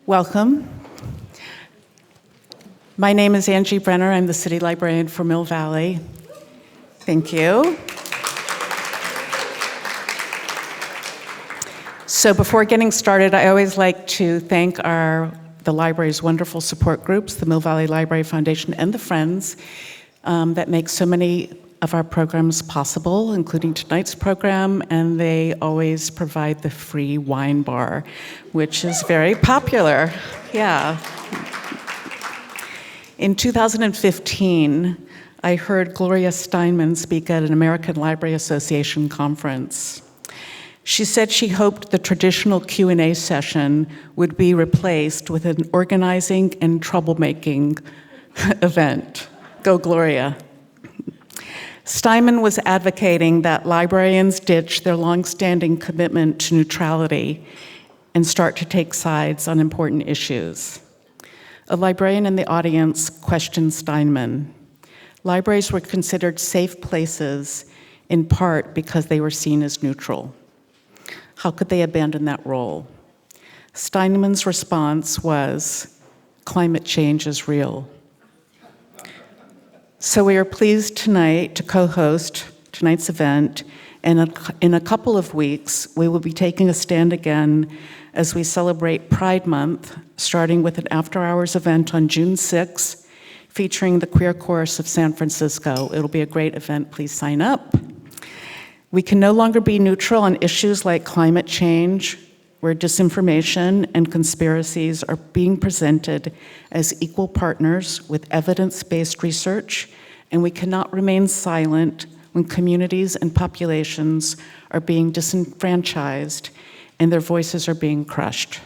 Welcome. My name is Angie Brenner. I'm the City Librarian for Mill Valley. Thank you. So before getting started, I always like to thank the library's wonderful support groups, the Mill Valley Library Foundation and the Friends, that make so many of our programs possible, including tonight's program, and they always provide the free wine bar, which is very popular. Yeah. In 2015, I heard Gloria Steinman speak at an American Library Association conference. She said she hoped the traditional Q&A session would be replaced with an organizing and troublemaking event. Go Gloria. Steinman was advocating that librarians ditch their longstanding commitment to neutrality and start to take sides on important issues. A librarian in the audience questioned Steinman. Libraries were considered safe places in part because they were seen as neutral. How could they abandon that role? Steinman's response was, climate change is real. So we are pleased tonight to co-host tonight's event, and in a couple of weeks, we will be taking a stand again as we celebrate Pride Month, starting with an after-hours event on June 6th, featuring the Queer Chorus of San Francisco. It'll be a great event. Please sign up. We can no longer be neutral on issues like climate change, where disinformation and conspiracies are being presented as equal partners with evidence-based research, and we cannot remain silent when communities and populations are being disenfranchised and their voices are being crushed.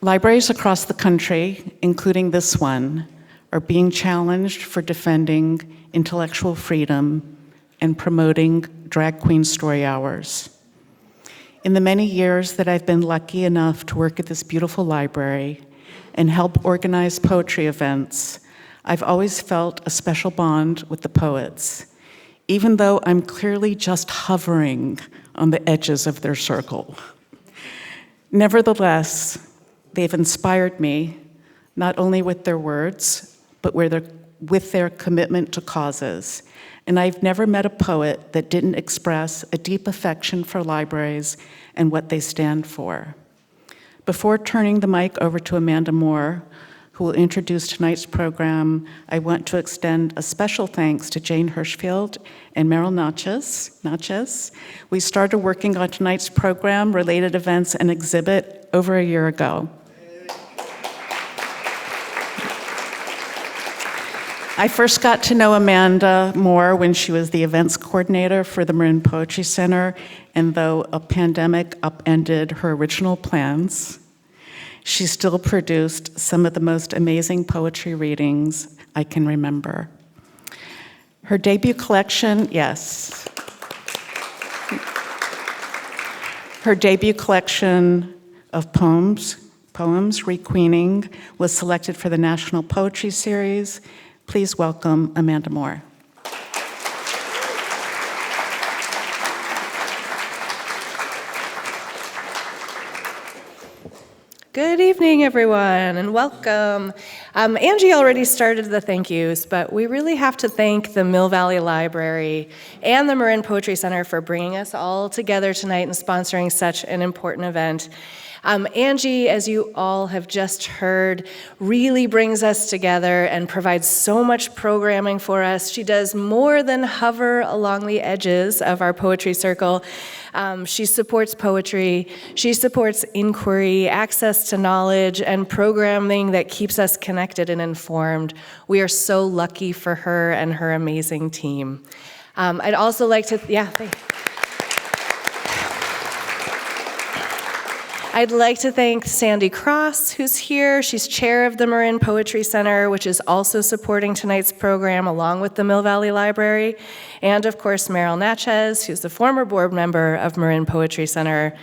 Libraries across the country, including this one, are being challenged for defending intellectual freedom and promoting drag queen story hours. In the many years that I've been lucky enough to work at this beautiful library and help organize poetry events, I've always felt a special bond with the poets, even though I'm clearly just hovering on the edges of their circle. Nevertheless, they've inspired me, not only with their words, but with their commitment to causes. And I've never met a poet that didn't express a deep affection for libraries and what they stand for. Before turning the mic over to Amanda Moore, who will introduce tonight's program, I want to extend a special thanks to Jane Hirshfield and Meryl Natchez. We started working on tonight's program, related events, and exhibit over a year ago. I first got to know Amanda Moore when she was the events coordinator for the Marin Poetry Center, and though a pandemic upended her original plans, she still produced some of the most amazing poetry readings I can remember. Her debut collection, her debut collection of poems, Requeening, was selected for the National Poetry Series. Please welcome Amanda Moore. Good evening, everyone, and welcome. Angie already started the thank yous, but we really have to thank the Mill Valley Library and the Marin Poetry Center for bringing us all together tonight and sponsoring such an important event. Angie, as you all have just heard, really brings us together and provides so much programming for us. She does more than hover along the edges of our poetry circle. She supports poetry, she supports inquiry, access to knowledge, and programming that keeps us connected and informed. We are so lucky for her and her amazing team. I'd also like to, I'd like to thank Sandy Cross, who's here. She's chair of the Marin Poetry Center, which is also supporting tonight's program along with the Mill Valley Library. And of course, Meryl Natchez, who's the former board member of Marin Poetry Center,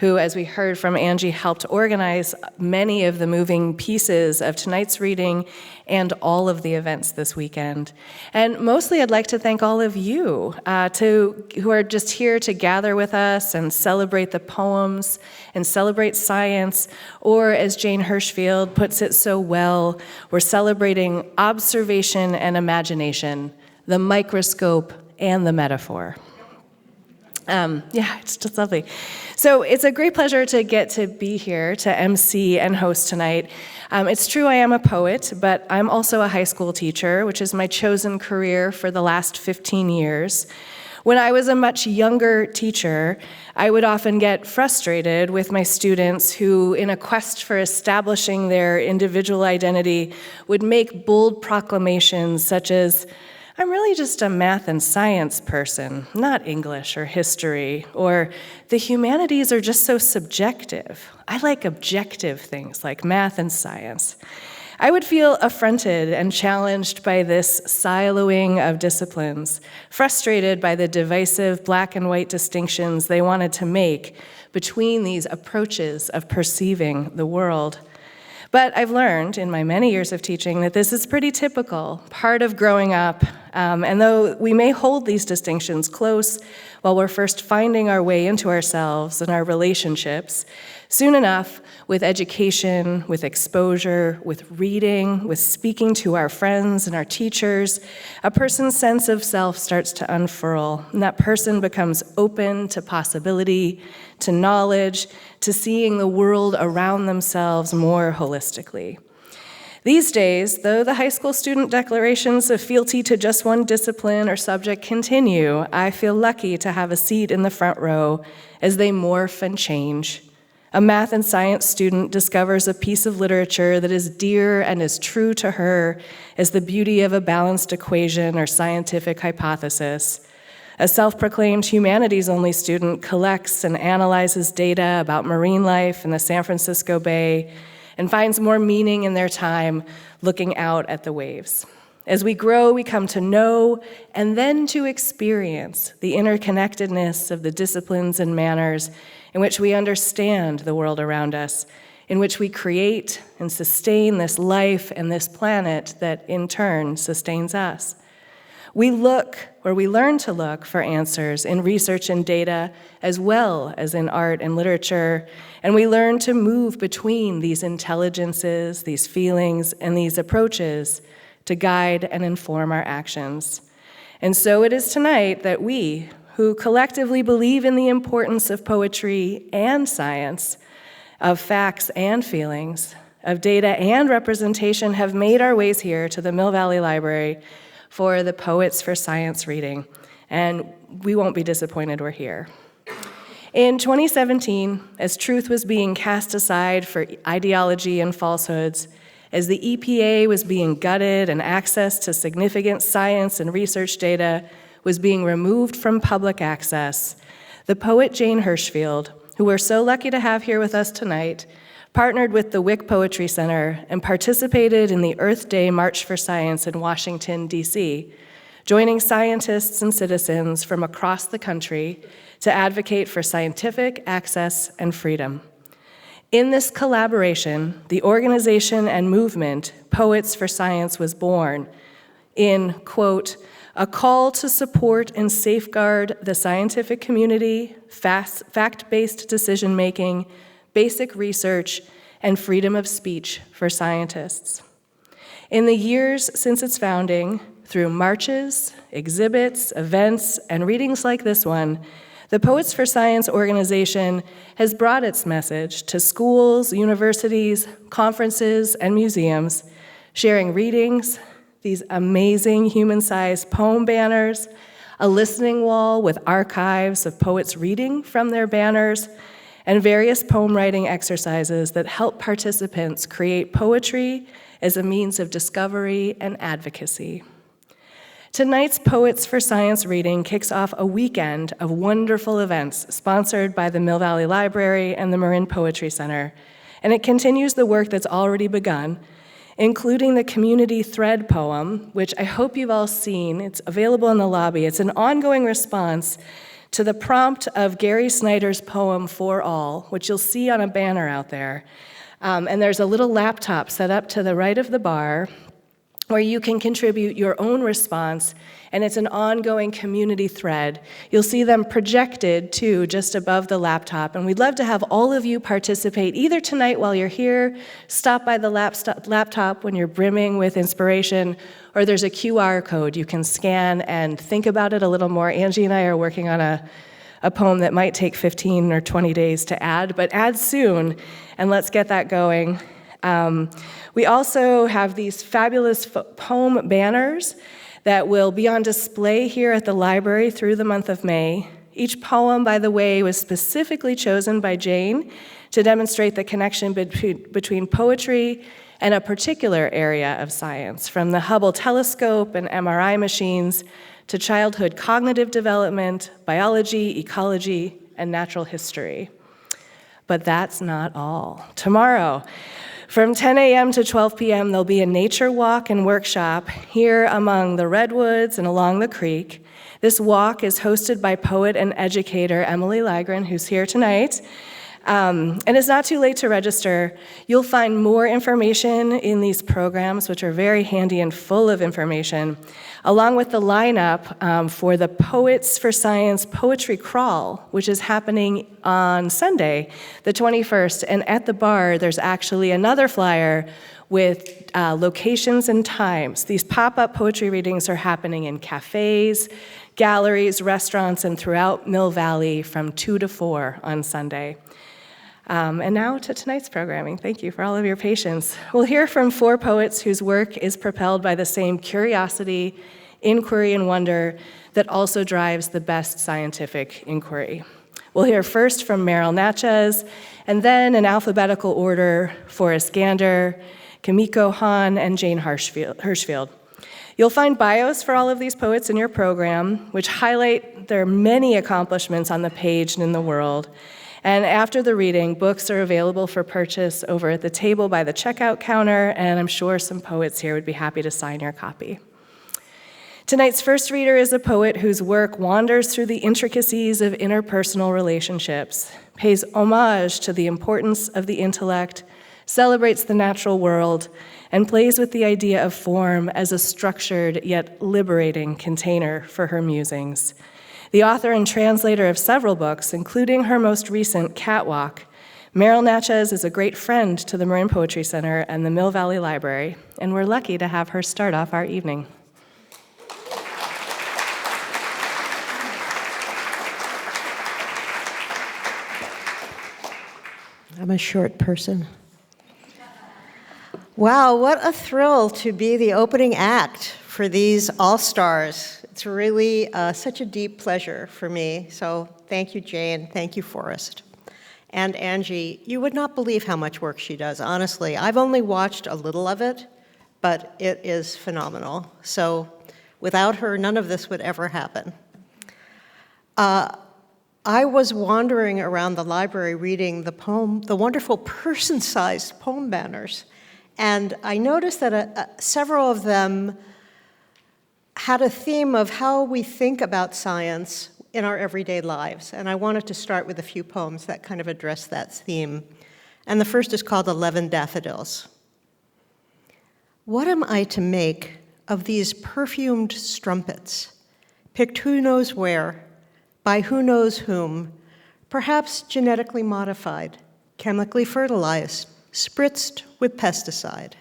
who, as we heard from Angie, helped organize many of the moving pieces of tonight's reading and all of the events this weekend. And mostly I'd like to thank all of you who are just here to gather with us and celebrate the poems and celebrate science, or as Jane Hirshfield puts it so well, we're celebrating observation and imagination, the microscope and the metaphor. It's just lovely. So it's a great pleasure to get to be here to MC and host tonight. It's true I am a poet, but I'm also a high school teacher, which is my chosen career for the last 15 years. When I was a much younger teacher, I would often get frustrated with my students who, in a quest for establishing their individual identity, would make bold proclamations such as, "I'm really just a math and science person, not English or history," or "the humanities are just so subjective. I like objective things like math and science." I would feel affronted and challenged by this siloing of disciplines, frustrated by the divisive black and white distinctions they wanted to make between these approaches of perceiving the world. But I've learned in my many years of teaching that this is pretty typical, part of growing up. And though we may hold these distinctions close while we're first finding our way into ourselves and our relationships, soon enough, with education, with exposure, with reading, with speaking to our friends and our teachers, a person's sense of self starts to unfurl, and that person becomes open to possibility, to knowledge, to seeing the world around themselves more holistically. These days, though the high school student declarations of fealty to just one discipline or subject continue, I feel lucky to have a seat in the front row as they morph and change. A math and science student discovers a piece of literature that is dear and as true to her as the beauty of a balanced equation or scientific hypothesis. A self-proclaimed humanities-only student collects and analyzes data about marine life in the San Francisco Bay and finds more meaning in their time looking out at the waves. As we grow, we come to know and then to experience the interconnectedness of the disciplines and manners in which we understand the world around us, in which we create and sustain this life and this planet that in turn sustains us. We look, or we learn to look, for answers in research and data, as well as in art and literature, and we learn to move between these intelligences, these feelings, and these approaches to guide and inform our actions. And so it is tonight that we, who collectively believe in the importance of poetry and science, of facts and feelings, of data and representation, have made our ways here to the Mill Valley Library for the Poets for Science reading, and we won't be disappointed we're here. In 2017, as truth was being cast aside for ideology and falsehoods, as the EPA was being gutted and access to significant science and research data was being removed from public access, the poet Jane Hirshfield, who we're so lucky to have here with us tonight, partnered with the Poetry Center and participated in the Earth Day March for Science in Washington, D.C., joining scientists and citizens from across the country to advocate for scientific access and freedom. In this collaboration, the organization and movement Poets for Science was born in, quote, "a call to support and safeguard the scientific community, fact-based decision-making, basic research, and freedom of speech for scientists." In the years since its founding, through marches, exhibits, events, and readings like this one, the Poets for Science organization has brought its message to schools, universities, conferences, and museums, sharing readings, these amazing human-sized poem banners, a listening wall with archives of poets reading from their banners, and various poem writing exercises that help participants create poetry as a means of discovery and advocacy. Tonight's Poets for Science reading kicks off a weekend of wonderful events sponsored by the Mill Valley Library and the Marin Poetry Center, and it continues the work that's already begun, including the community thread poem, which I hope you've all seen. It's available in the lobby. It's an ongoing response to the prompt of Gary Snyder's poem, For All, which you'll see on a banner out there. And there's a little laptop set up to the right of the bar where you can contribute your own response, and it's an ongoing community thread. You'll see them projected, too, just above the laptop, and we'd love to have all of you participate, either tonight while you're here, stop by the laptop when you're brimming with inspiration, or there's a QR code you can scan and think about it a little more. Angie and I are working on a poem that might take 15 or 20 days to add, but add soon, and let's get that going. We also have these fabulous poem banners that will be on display here at the library through the month of May. Each poem, by the way, was specifically chosen by Jane to demonstrate the connection between poetry and a particular area of science, from the Hubble telescope and MRI machines to childhood cognitive development, biology, ecology, and natural history. But that's not all. Tomorrow, from 10 a.m. to 12 p.m., there'll be a nature walk and workshop here among the redwoods and along the creek. This walk is hosted by poet and educator Emily Lagren, who's here tonight. And it's not too late to register. You'll find more information in these programs, which are very handy and full of information, along with the lineup for the Poets for Science Poetry Crawl, which is happening on Sunday, the 21st. And at the bar, there's actually another flyer with locations and times. These pop-up poetry readings are happening in cafes, galleries, restaurants, and throughout Mill Valley from 2 to 4 on Sunday. And now to tonight's programming. Thank you for all of your patience. We'll hear from 4 poets whose work is propelled by the same curiosity, inquiry, and wonder that also drives the best scientific inquiry. We'll hear first from Meryl Natchez, and then in alphabetical order, Forrest Gander, Kimiko, Hahn, and Jane Hirshfield. You'll find bios for all of these poets in your program, which highlight their many accomplishments on the page and in the world. And after the reading, books are available for purchase over at the table by the checkout counter, and I'm sure some poets here would be happy to sign your copy. Tonight's first reader is a poet whose work wanders through the intricacies of interpersonal relationships, pays homage to the importance of the intellect, celebrates the natural world, and plays with the idea of form as a structured yet liberating container for her musings. The author and translator of several books, including her most recent, Catwalk, Meryl Natchez is a great friend to the Marin Poetry Center and the Mill Valley Library, and we're lucky to have her start off our evening. I'm a short person. Wow, what a thrill to be the opening act for these all-stars. It's really such a deep pleasure for me. So thank you, Jane. Thank you, Forrest. And Angie, you would not believe how much work she does, honestly. I've only watched a little of it, but it is phenomenal. So without her, none of this would ever happen. I was wandering around the library reading the wonderful person-sized poem banners, and I noticed that several of them had a theme of how we think about science in our everyday lives. And I wanted to start with a few poems that kind of address that theme. And the first is called 11 Daffodils. What am I to make of these perfumed strumpets, picked who knows where, by who knows whom, perhaps genetically modified, chemically fertilized, spritzed with pesticide?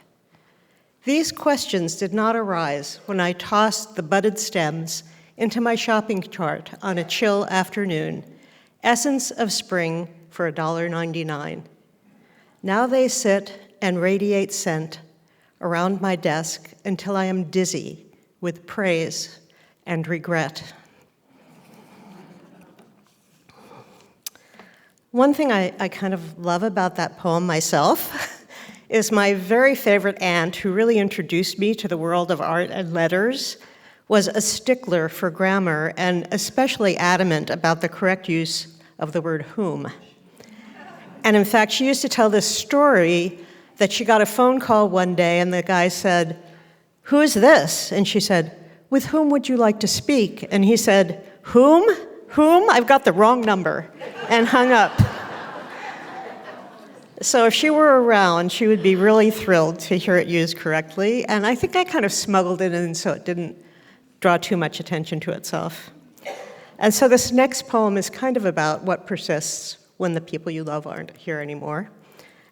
These questions did not arise when I tossed the budded stems into my shopping cart on a chill afternoon, essence of spring for $1.99. Now they sit and radiate scent around my desk until I am dizzy with praise and regret. One thing I kind of love about that poem myself is my very favorite aunt, who really introduced me to the world of art and letters, was a stickler for grammar and especially adamant about the correct use of the word whom. And in fact, she used to tell this story that she got a phone call one day and the guy said, "Who is this?" And she said, "With whom would you like to speak?" And he said, "Whom? Whom? I've got the wrong number, and hung up. So if she were around, she would be really thrilled to hear it used correctly, and I think I kind of smuggled it in so it didn't draw too much attention to itself. And so this next poem is kind of about what persists when the people you love aren't here anymore,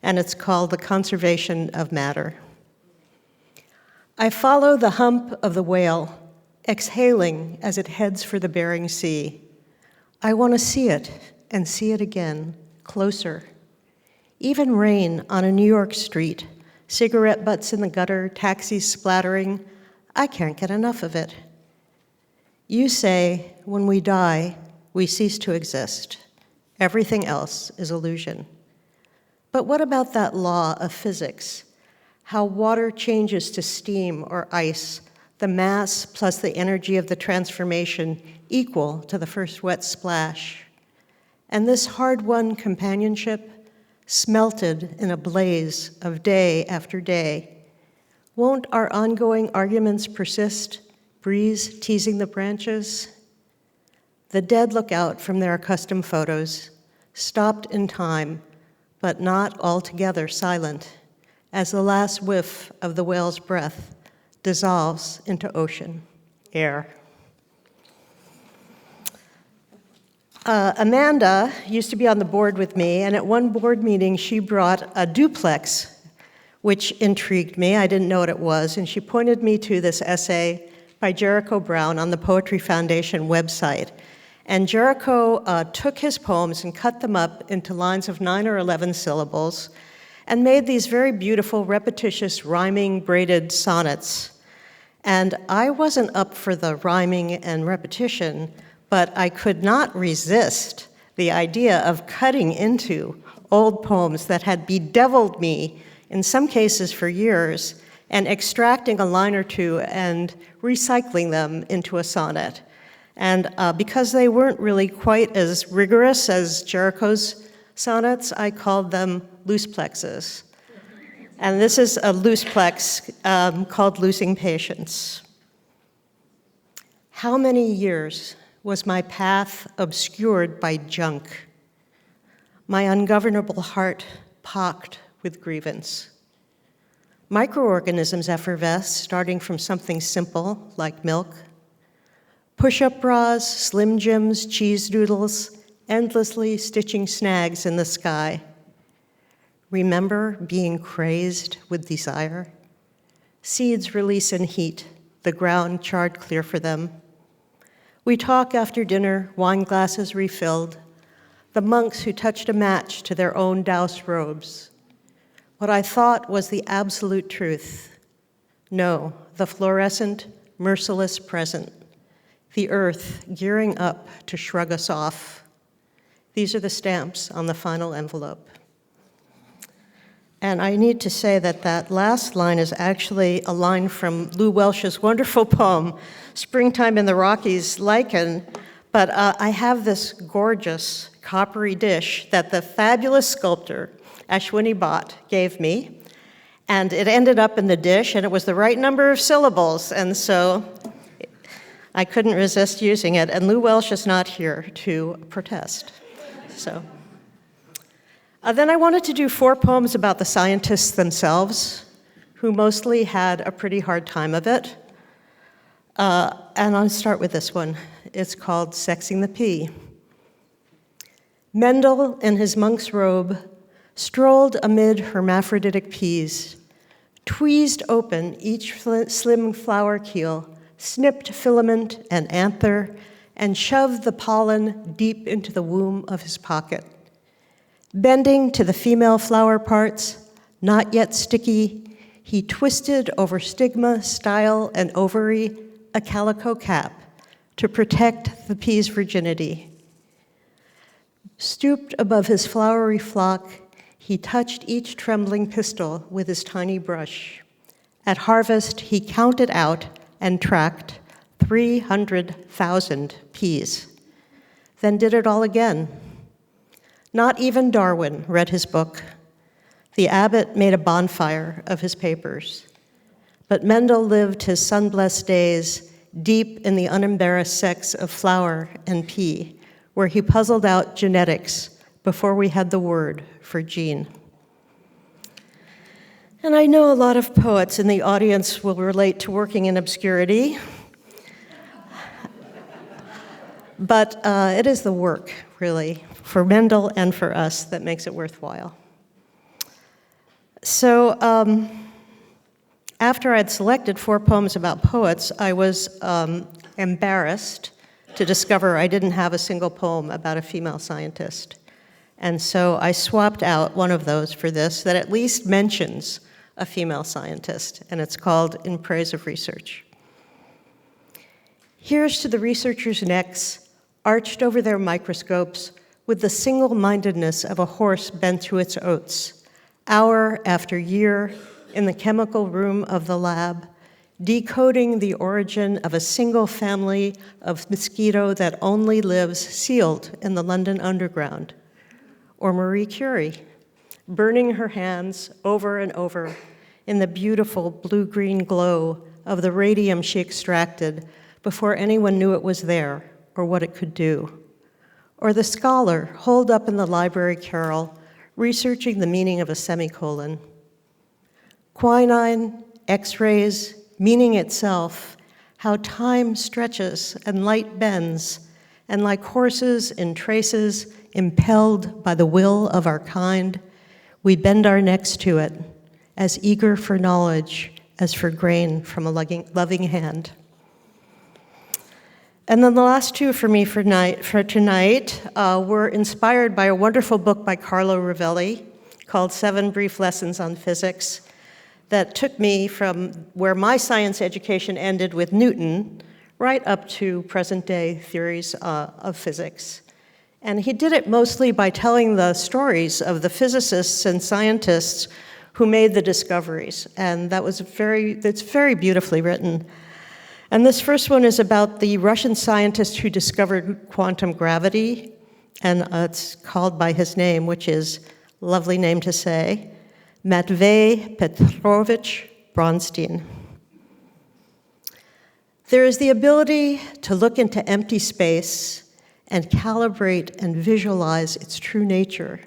and it's called The Conservation of Matter. I follow the hump of the whale, exhaling as it heads for the Bering Sea. I want to see it and see it again, closer. Even rain on a New York street, cigarette butts in the gutter, taxis splattering, I can't get enough of it. You say, when we die, we cease to exist. Everything else is illusion. But what about that law of physics? How water changes to steam or ice, the mass plus the energy of the transformation equal to the first wet splash. And this hard-won companionship, smelted in a blaze of day after day. Won't our ongoing arguments persist, breeze teasing the branches? The dead look out from their accustomed photos, stopped in time, but not altogether silent, as the last whiff of the whale's breath dissolves into ocean, air. Amanda used to be on the board with me, and at one board meeting, she brought a duplex, which intrigued me. I didn't know what it was, and she pointed me to this essay by Jericho Brown on the Poetry Foundation website. And Jericho took his poems and cut them up into lines of 9 or 11 syllables and made these very beautiful, repetitious, rhyming, braided sonnets. And I wasn't up for the rhyming and repetition, but I could not resist the idea of cutting into old poems that had bedeviled me, in some cases for years, and extracting a line or two and recycling them into a sonnet. And because they weren't really quite as rigorous as Jericho's sonnets, I called them loose plexes. And this is a loose plex called Losing Patience. How many years was my path obscured by junk, my ungovernable heart pocked with grievance? Microorganisms effervesce, starting from something simple like milk. Push-up bras, Slim Jims, cheese doodles, endlessly stitching snags in the sky. Remember being crazed with desire? Seeds release in heat, the ground charred clear for them. We talk after dinner, wine glasses refilled, the monks who touched a match to their own doused robes. What I thought was the absolute truth. No, the fluorescent, merciless present. The earth gearing up to shrug us off. These are the stamps on the final envelope. And I need to say that that last line is actually a line from Lou Welsh's wonderful poem, Springtime in the Rockies, Lichen, but I have this gorgeous coppery dish that the fabulous sculptor Ashwini Bhatt gave me, and it ended up in the dish, and it was the right number of syllables, and so I couldn't resist using it, and Lou Welsh is not here to protest. So, then I wanted to do 4 poems about the scientists themselves, who mostly had a pretty hard time of it. And I'll start with this one. It's called Sexing the Pea. Mendel, in his monk's robe, strolled amid hermaphroditic peas, tweezed open each slim flower keel, snipped filament and anther, and shoved the pollen deep into the womb of his pocket. Bending to the female flower parts, not yet sticky, he twisted over stigma, style, and ovary a calico cap to protect the pea's virginity. Stooped above his flowery flock, he touched each trembling pistil with his tiny brush. At harvest, he counted out and tracked 300,000 peas, then did it all again. Not even Darwin read his book. The abbot made a bonfire of his papers. But Mendel lived his sun-blessed days deep in the unembarrassed sex of flower and pea, where he puzzled out genetics before we had the word for gene. And I know a lot of poets in the audience will relate to working in obscurity, but it is the work, really, for Mendel and for us that makes it worthwhile. So after I'd selected 4 poems about poets, I was embarrassed to discover I didn't have a single poem about a female scientist. And so I swapped out one of those for this that at least mentions a female scientist, and it's called In Praise of Research. Here's to the researchers' necks, arched over their microscopes, with the single-mindedness of a horse bent to its oats, hour after year in the chemical room of the lab, decoding the origin of a single family of mosquito that only lives sealed in the London Underground. Or Marie Curie, burning her hands over and over in the beautiful blue-green glow of the radium she extracted before anyone knew it was there or what it could do. Or the scholar holed up in the library carrel, researching the meaning of a semicolon. Quinine, X-rays, meaning itself, how time stretches and light bends, and like horses in traces impelled by the will of our kind, we bend our necks to it, as eager for knowledge as for grain from a loving hand. And then the last 2 for me for tonight were inspired by a wonderful book by Carlo Rovelli called 7 Brief Lessons on Physics that took me from where my science education ended with Newton right up to present-day theories of physics. And he did it mostly by telling the stories of the physicists and scientists who made the discoveries. And it's very beautifully written. And this first one is about the Russian scientist who discovered quantum gravity, and it's called by his name, which is a lovely name to say, Matvey Petrovich Bronstein. There is the ability to look into empty space and calibrate and visualize its true nature.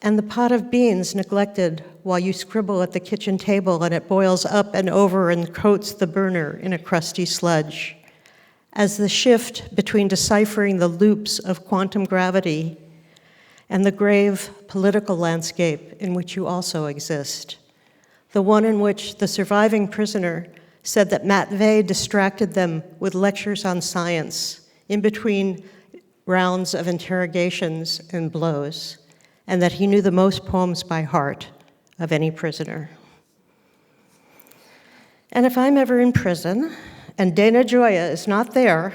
And the pot of beans neglected while you scribble at the kitchen table and it boils up and over and coats the burner in a crusty sludge. As the shift between deciphering the loops of quantum gravity and the grave political landscape in which you also exist. The one in which the surviving prisoner said that Matvey distracted them with lectures on science in between rounds of interrogations and blows, and that he knew the most poems by heart of any prisoner. And if I'm ever in prison, and Dana Gioia is not there,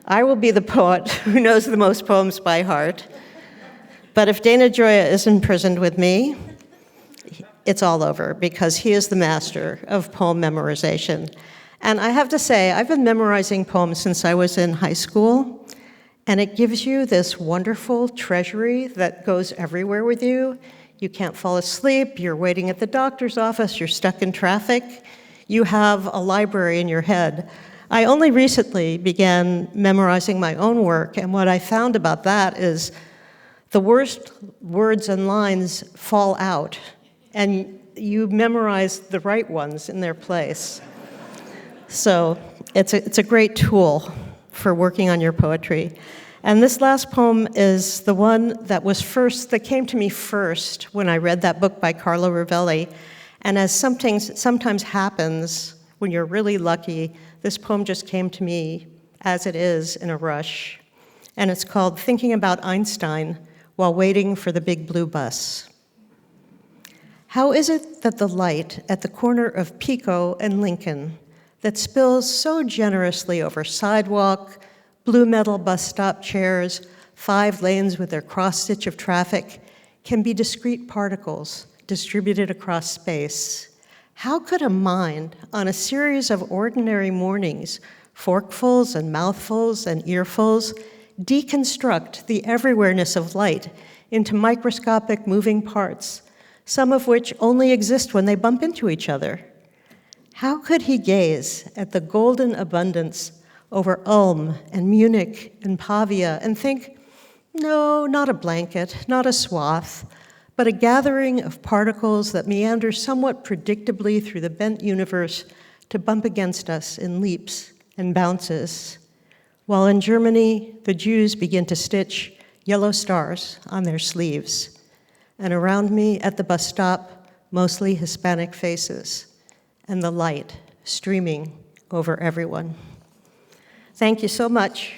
I will be the poet who knows the most poems by heart. But if Dana Gioia is imprisoned with me, it's all over, because he is the master of poem memorization. And I have to say, I've been memorizing poems since I was in high school, and it gives you this wonderful treasury that goes everywhere with you. You can't fall asleep, you're waiting at the doctor's office, you're stuck in traffic. You have a library in your head. I only recently began memorizing my own work, and what I found about that is the worst words and lines fall out, and you memorize the right ones in their place. So it's a great tool for working on your poetry. And this last poem is the one that came to me first when I read that book by Carlo Rovelli. And as sometimes happens when you're really lucky, this poem just came to me as it is in a rush. And it's called Thinking About Einstein While Waiting for the Big Blue Bus. How is it that the light at the corner of Pico and Lincoln that spills so generously over sidewalk, blue metal bus stop chairs, 5 lanes with their cross-stitch of traffic, can be discrete particles distributed across space? How could a mind on a series of ordinary mornings, forkfuls and mouthfuls and earfuls, deconstruct the everywhereness of light into microscopic moving parts, some of which only exist when they bump into each other? How could he gaze at the golden abundance over Ulm and Munich and Pavia and think, no, not a blanket, not a swath, but a gathering of particles that meander somewhat predictably through the bent universe to bump against us in leaps and bounces, while in Germany, the Jews begin to stitch yellow stars on their sleeves. And around me at the bus stop, mostly Hispanic faces, and the light streaming over everyone. Thank you so much.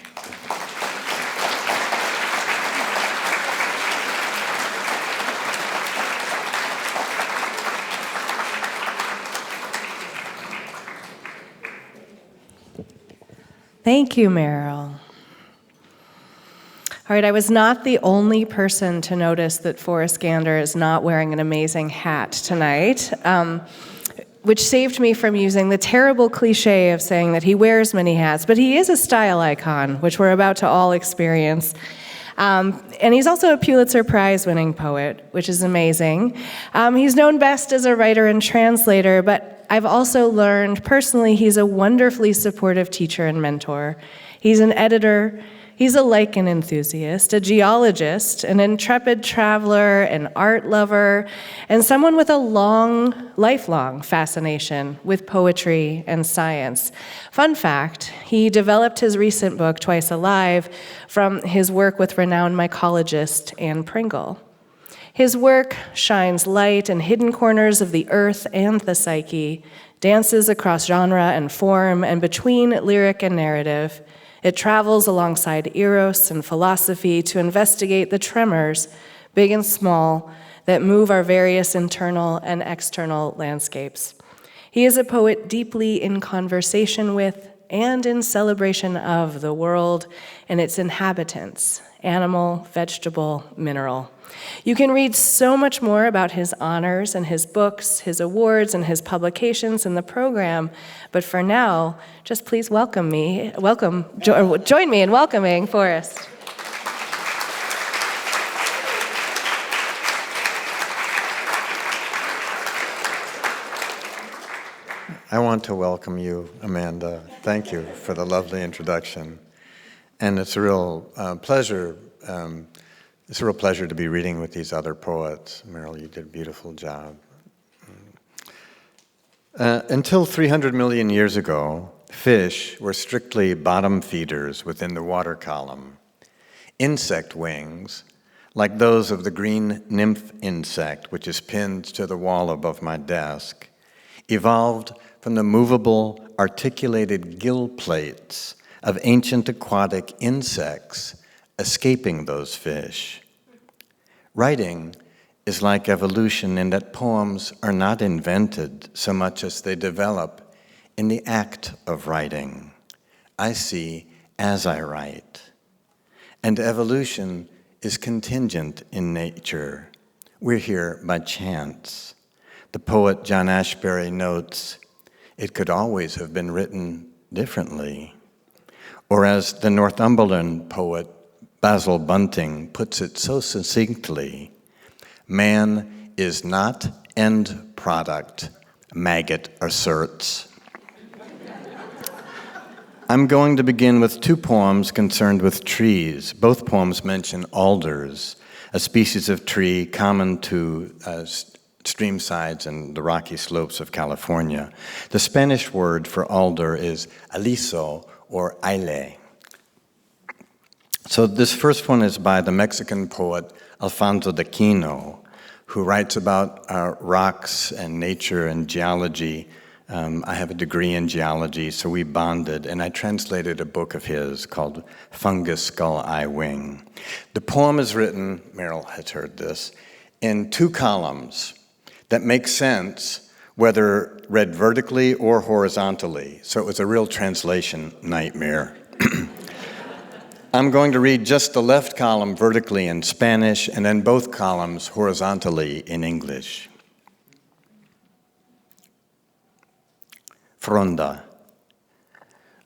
Thank you, Meryl. All right, I was not the only person to notice that Forrest Gander is not wearing an amazing hat tonight, which saved me from using the terrible cliche of saying that he wears many hats, but he is a style icon, which we're about to all experience. And he's also a Pulitzer-prize winning poet, which is amazing. He's known best as a writer and translator, but I've also learned personally he's a wonderfully supportive teacher and mentor. He's an editor, he's a lichen enthusiast, a geologist, an intrepid traveler, an art lover, and someone with a lifelong fascination with poetry and science. Fun fact, he developed his recent book, Twice Alive, from his work with renowned mycologist Anne Pringle. His work shines light in hidden corners of the earth and the psyche, dances across genre and form, and between lyric and narrative. It travels alongside eros and philosophy to investigate the tremors, big and small, that move our various internal and external landscapes. He is a poet deeply in conversation with and in celebration of the world and its inhabitants, animal, vegetable, mineral. You can read so much more about his honors and his books, his awards, and his publications in the program, but for now, just please join me in welcoming Forrest. I want to welcome you, Amanda. Thank you for the lovely introduction. And it's a real pleasure. It's a real pleasure to be reading with these other poets. Meryl, you did a beautiful job. Until 300 million years ago, fish were strictly bottom feeders within the water column. Insect wings, like those of the green nymph insect, which is pinned to the wall above my desk, evolved from the movable, articulated gill plates of ancient aquatic insects escaping those fish. Writing is like evolution in that poems are not invented so much as they develop in the act of writing. I see as I write. And evolution is contingent in nature. We're here by chance. The poet John Ashbery notes, it could always have been written differently. Or as the Northumberland poet Basil Bunting puts it so succinctly, man is not end product, Maggot asserts. I'm going to begin with two poems concerned with trees. Both poems mention alders, a species of tree common to stream sides and the rocky slopes of California. The Spanish word for alder is aliso or aile. So this first one is by the Mexican poet Alfonso de Quino, who writes about rocks and nature and geology. I have a degree in geology, so we bonded, and I translated a book of his called Fungus Skull Eye Wing. The poem is written, Meryl has heard this, in two columns that make sense whether read vertically or horizontally. So it was a real translation nightmare. I'm going to read just the left column vertically in Spanish and then both columns horizontally in English. Fronda.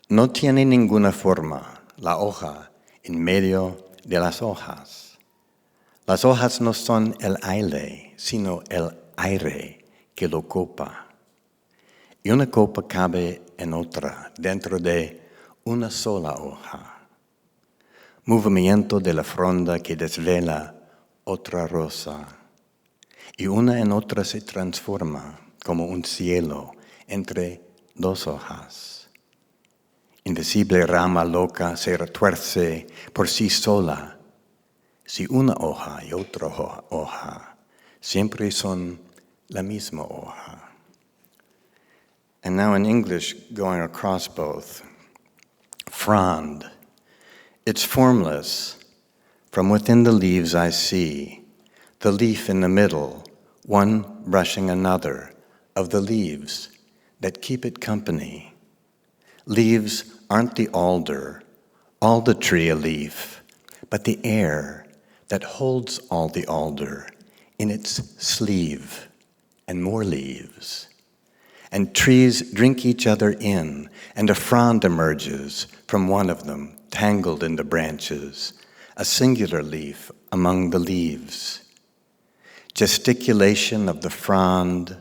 No tiene ninguna forma la hoja en medio de las hojas. Las hojas no son el aire, sino el aire que lo copa. Y una copa cabe en otra, dentro de una sola hoja. Movimiento de la fronda que desvela otra rosa. Y una en otra se transforma como un cielo entre dos hojas. Invisible rama loca se retuerce por sí sola. Si una hoja y otra hoja siempre son la misma hoja. And now in English, going across both. Frond. It's formless. From within the leaves I see the leaf in the middle, one brushing another, of the leaves that keep it company. Leaves aren't the alder, all the tree a leaf, but the air that holds all the alder in its sleeve, and more leaves. And trees drink each other in, and a frond emerges from one of them, tangled in the branches, a singular leaf among the leaves. Gesticulation of the frond,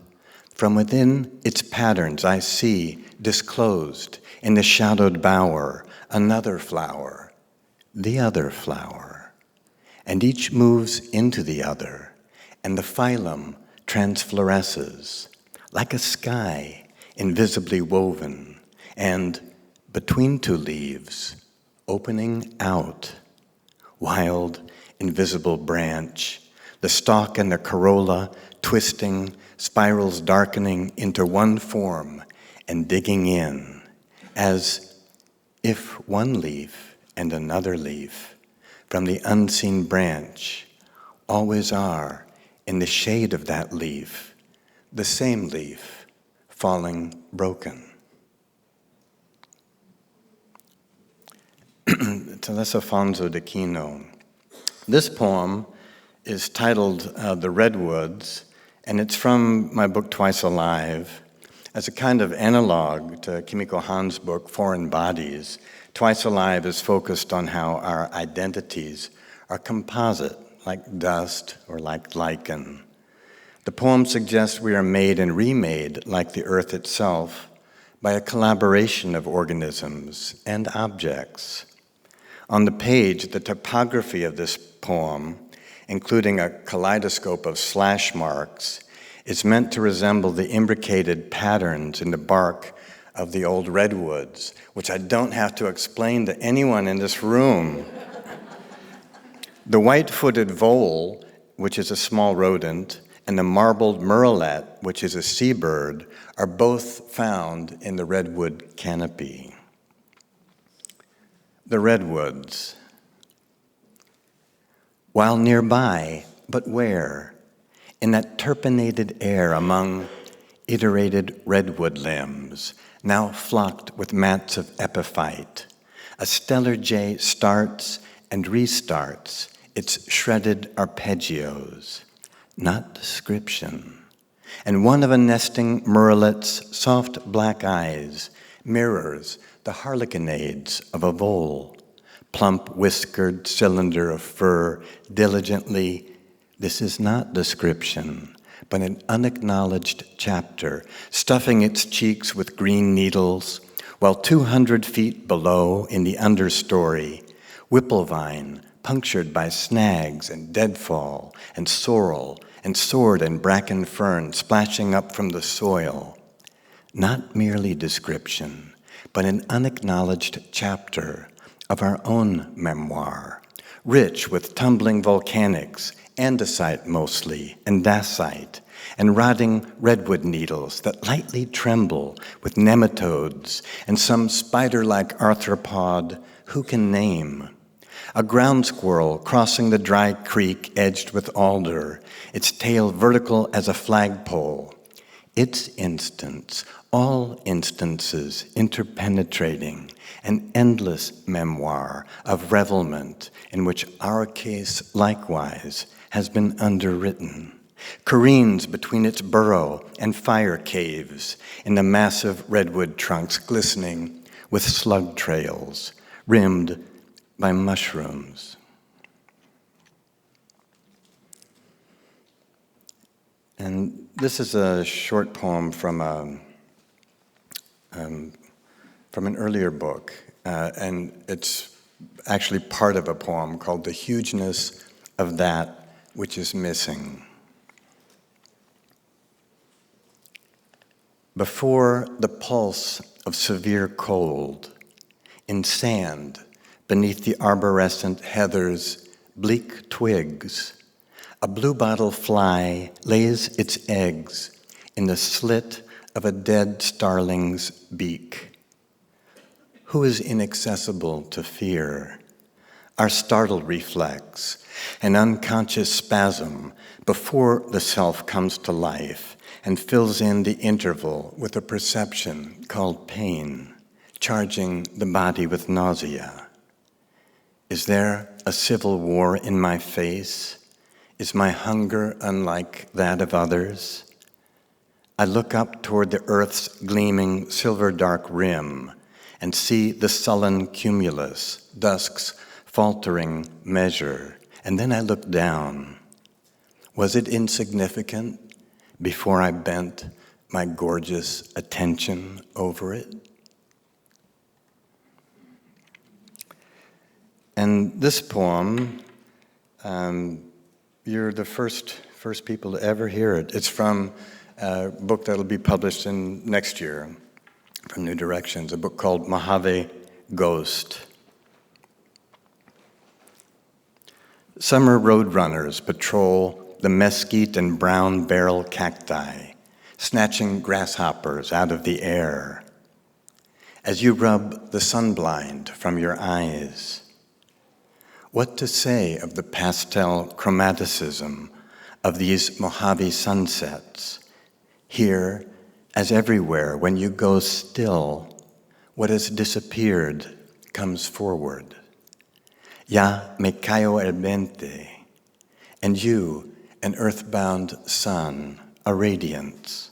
from within its patterns I see, disclosed, in the shadowed bower, another flower, the other flower. And each moves into the other, and the phylum transfloresces, like a sky invisibly woven, and between two leaves, opening out, wild, invisible branch, the stalk and the corolla twisting, spirals darkening into one form and digging in, as if one leaf and another leaf from the unseen branch always are in the shade of that leaf, the same leaf falling broken. Teresa Fonzo de Quino. This poem is titled The Redwoods, and it's from my book Twice Alive. As a kind of analog to Kimiko Hahn's book Foreign Bodies, Twice Alive is focused on how our identities are composite, like dust or like lichen. The poem suggests we are made and remade, like the earth itself, by a collaboration of organisms and objects. On the page, the topography of this poem, including a kaleidoscope of slash marks, is meant to resemble the imbricated patterns in the bark of the old redwoods, which I don't have to explain to anyone in this room. The white-footed vole, which is a small rodent, and the marbled murrelet, which is a seabird, are both found in the redwood canopy. The redwoods. While nearby, but where? In that turpinated air among iterated redwood limbs, now flocked with mats of epiphyte, a stellar jay starts and restarts its shredded arpeggios, not description. And one of a nesting murrelet's soft black eyes mirrors the harlequinades of a vole, plump whiskered cylinder of fur, diligently, this is not description, but an unacknowledged chapter, stuffing its cheeks with green needles, while 200 feet below, in the understory, whipplevine, punctured by snags and deadfall and sorrel and sword and bracken fern splashing up from the soil. Not merely description, but an unacknowledged chapter of our own memoir, rich with tumbling volcanics, andesite mostly, and dacite, and rotting redwood needles that lightly tremble with nematodes, and some spider-like arthropod, who can name? A ground squirrel crossing the dry creek edged with alder, its tail vertical as a flagpole. Its instance, all instances interpenetrating, an endless memoir of revelment in which our case likewise has been underwritten, careens between its burrow and fire caves in the massive redwood trunks glistening with slug trails, rimmed by mushrooms. And this is a short poem from an earlier book. and it's actually part of a poem called The Hugeness of That Which is Missing. Before the pulse of severe cold, in sand beneath the arborescent heather's bleak twigs, a bluebottle fly lays its eggs in the slit of a dead starling's beak. Who is inaccessible to fear? Our startled reflex, an unconscious spasm before the self comes to life and fills in the interval with a perception called pain, charging the body with nausea. Is there a civil war in my face? Is my hunger unlike that of others? I look up toward the earth's gleaming silver-dark rim and see the sullen cumulus, dusk's faltering measure, and then I look down. Was it insignificant before I bent my gorgeous attention over it? And this poem, you're the first people to ever hear it. It's from a book that'll be published next year from New Directions, a book called Mojave Ghost. Summer roadrunners patrol the mesquite and brown barrel cacti, snatching grasshoppers out of the air. As you rub the sunblind from your eyes, what to say of the pastel chromaticism of these Mojave sunsets? Here, as everywhere, when you go still, what has disappeared comes forward. Ya me cayó el 20, and you, an earthbound sun, a radiance.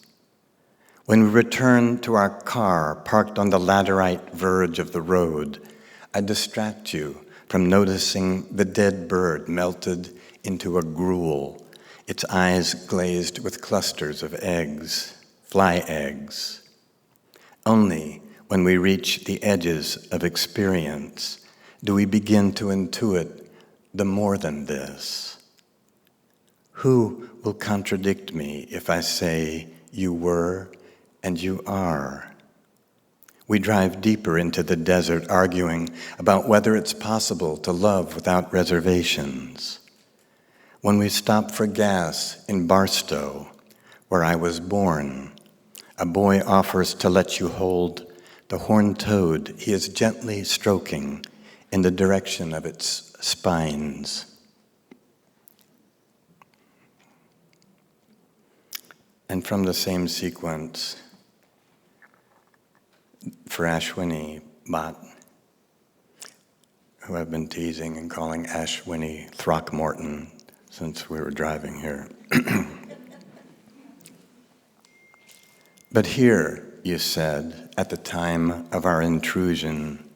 When we return to our car parked on the laterite verge of the road, I distract you from noticing the dead bird melted into a gruel, its eyes glazed with clusters of eggs, fly eggs. Only when we reach the edges of experience do we begin to intuit the more than this. Who will contradict me if I say you were and you are? We drive deeper into the desert, arguing about whether it's possible to love without reservations. When we stop for gas in Barstow, where I was born, a boy offers to let you hold the horned toad he is gently stroking in the direction of its spines. And from the same sequence, for Ashwini Bhatt, who I've been teasing and calling Ashwini Throckmorton since we were driving here. But here, you said, at the time of our intrusion,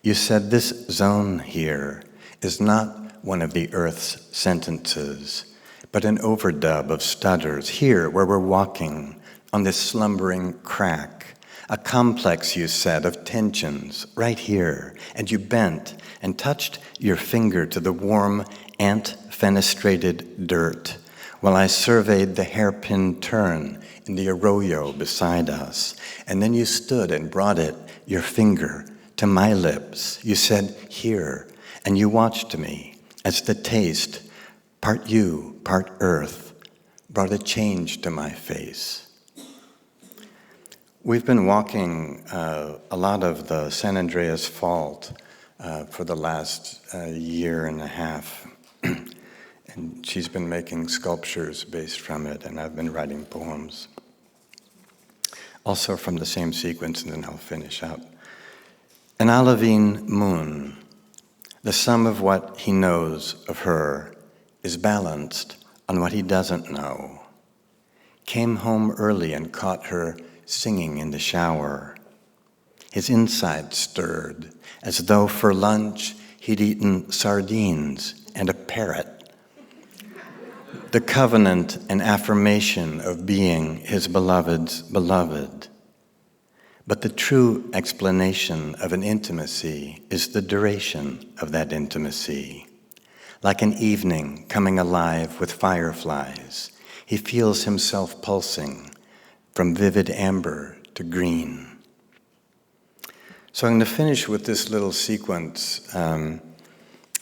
you said this zone here is not one of the earth's sentences, but an overdub of stutters here where we're walking on this slumbering crack, a complex, you said, of tensions right here, and you bent and touched your finger to the warm ant-fenestrated dirt while I surveyed the hairpin turn in the arroyo beside us, and then you stood and brought your finger to my lips. You said, here, and you watched me as the taste, part you, part earth, brought a change to my face. We've been walking a lot of the San Andreas Fault for the last year and a half. And she's been making sculptures based from it, and I've been writing poems. Also from the same sequence, and then I'll finish out. An olivine moon, the sum of what he knows of her is balanced on what he doesn't know. Came home early and caught her singing in the shower. His insides stirred, as though for lunch he'd eaten sardines and a parrot. The covenant and affirmation of being his beloved's beloved. But the true explanation of an intimacy is the duration of that intimacy. Like an evening coming alive with fireflies, he feels himself pulsing from vivid amber to green. So I'm going to finish with this little sequence, and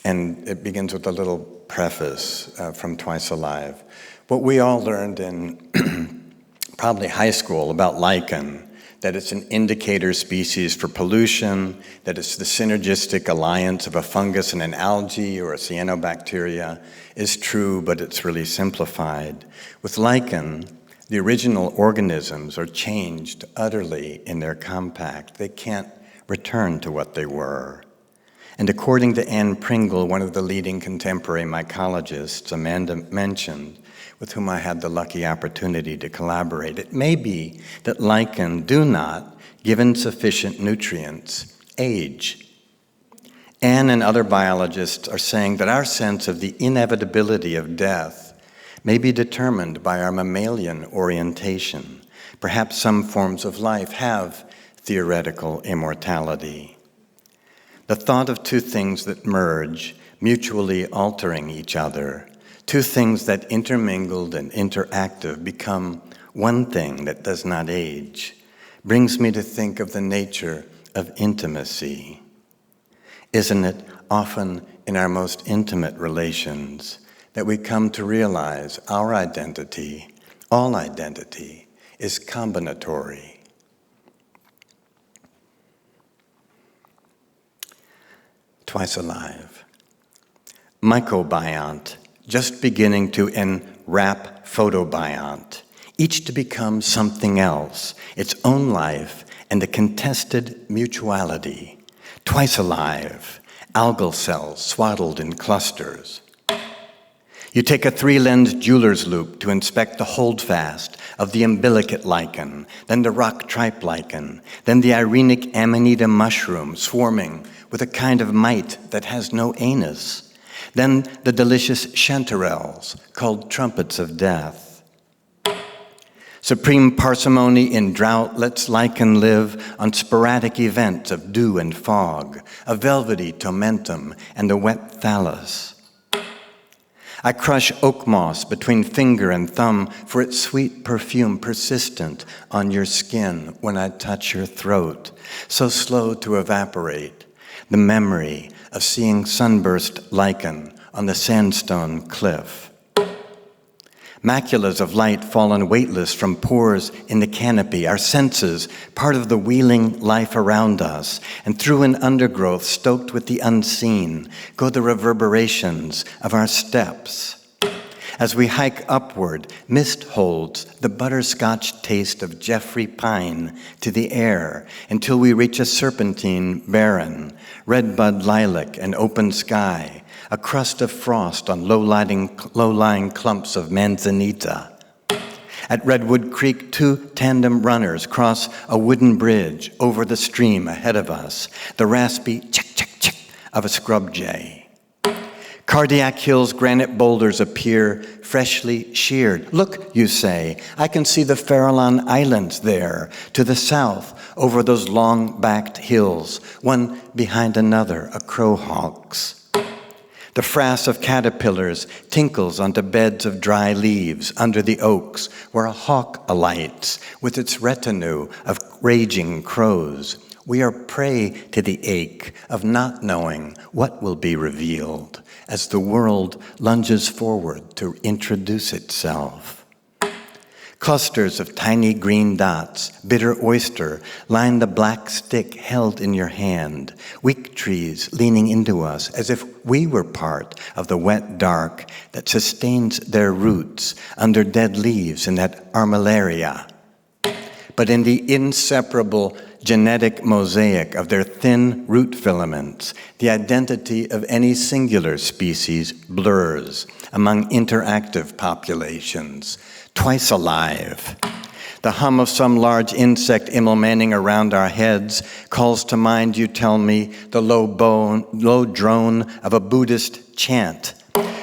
it begins with a little preface from Twice Alive. What we all learned in probably high school about lichen, that it's an indicator species for pollution, that it's the synergistic alliance of a fungus and an algae or a cyanobacteria, is true, but it's really simplified. With lichen, the original organisms are changed utterly in their compact. They can't return to what they were. And according to Anne Pringle, one of the leading contemporary mycologists Amanda mentioned, with whom I had the lucky opportunity to collaborate, it may be that lichen do not, given sufficient nutrients, age. Anne and other biologists are saying that our sense of the inevitability of death may be determined by our mammalian orientation. Perhaps some forms of life have theoretical immortality. The thought of two things that merge, mutually altering each other, two things that intermingled and interactive become one thing that does not age, brings me to think of the nature of intimacy. Isn't it often in our most intimate relations that we come to realize our identity, all identity, is combinatory? Twice Alive. Mycobiont, just beginning to enwrap photobiont, each to become something else, its own life and a contested mutuality. Twice alive, algal cells swaddled in clusters. You take a three-lensed jeweler's loupe to inspect the holdfast of the umbilicate lichen, then the rock tripe lichen, then the irenic amanita mushroom swarming with a kind of mite that has no anus, then the delicious chanterelles called trumpets of death. Supreme parsimony in drought lets lichen live on sporadic events of dew and fog, a velvety tomentum and a wet thallus. I crush oak moss between finger and thumb for its sweet perfume persistent on your skin when I touch your throat, so slow to evaporate, the memory of seeing sunburst lichen on the sandstone cliff. Maculas of light fallen weightless from pores in the canopy, our senses part of the wheeling life around us, and through an undergrowth stoked with the unseen go the reverberations of our steps. As we hike upward, mist holds the butterscotch taste of Jeffrey pine to the air until we reach a serpentine barren, redbud lilac and open sky, a crust of frost on low-lying clumps of manzanita. At Redwood Creek, two tandem runners cross a wooden bridge over the stream ahead of us, the raspy chick-chick-chick of a scrub jay. Cardiac Hill's granite boulders appear freshly sheared. Look, you say, I can see the Farallon Islands there, to the south, over those long-backed hills, one behind another, a crow honks. The frass of caterpillars tinkles onto beds of dry leaves under the oaks, where a hawk alights with its retinue of raging crows. We are prey to the ache of not knowing what will be revealed as the world lunges forward to introduce itself. Clusters of tiny green dots, bitter oyster, line the black stick held in your hand, weak trees leaning into us as if we were part of the wet dark that sustains their roots under dead leaves in that armillaria. But in the inseparable genetic mosaic of their thin root filaments, the identity of any singular species blurs among interactive populations. Twice alive. The hum of some large insect immolmanning around our heads calls to mind, you tell me, the low drone of a Buddhist chant.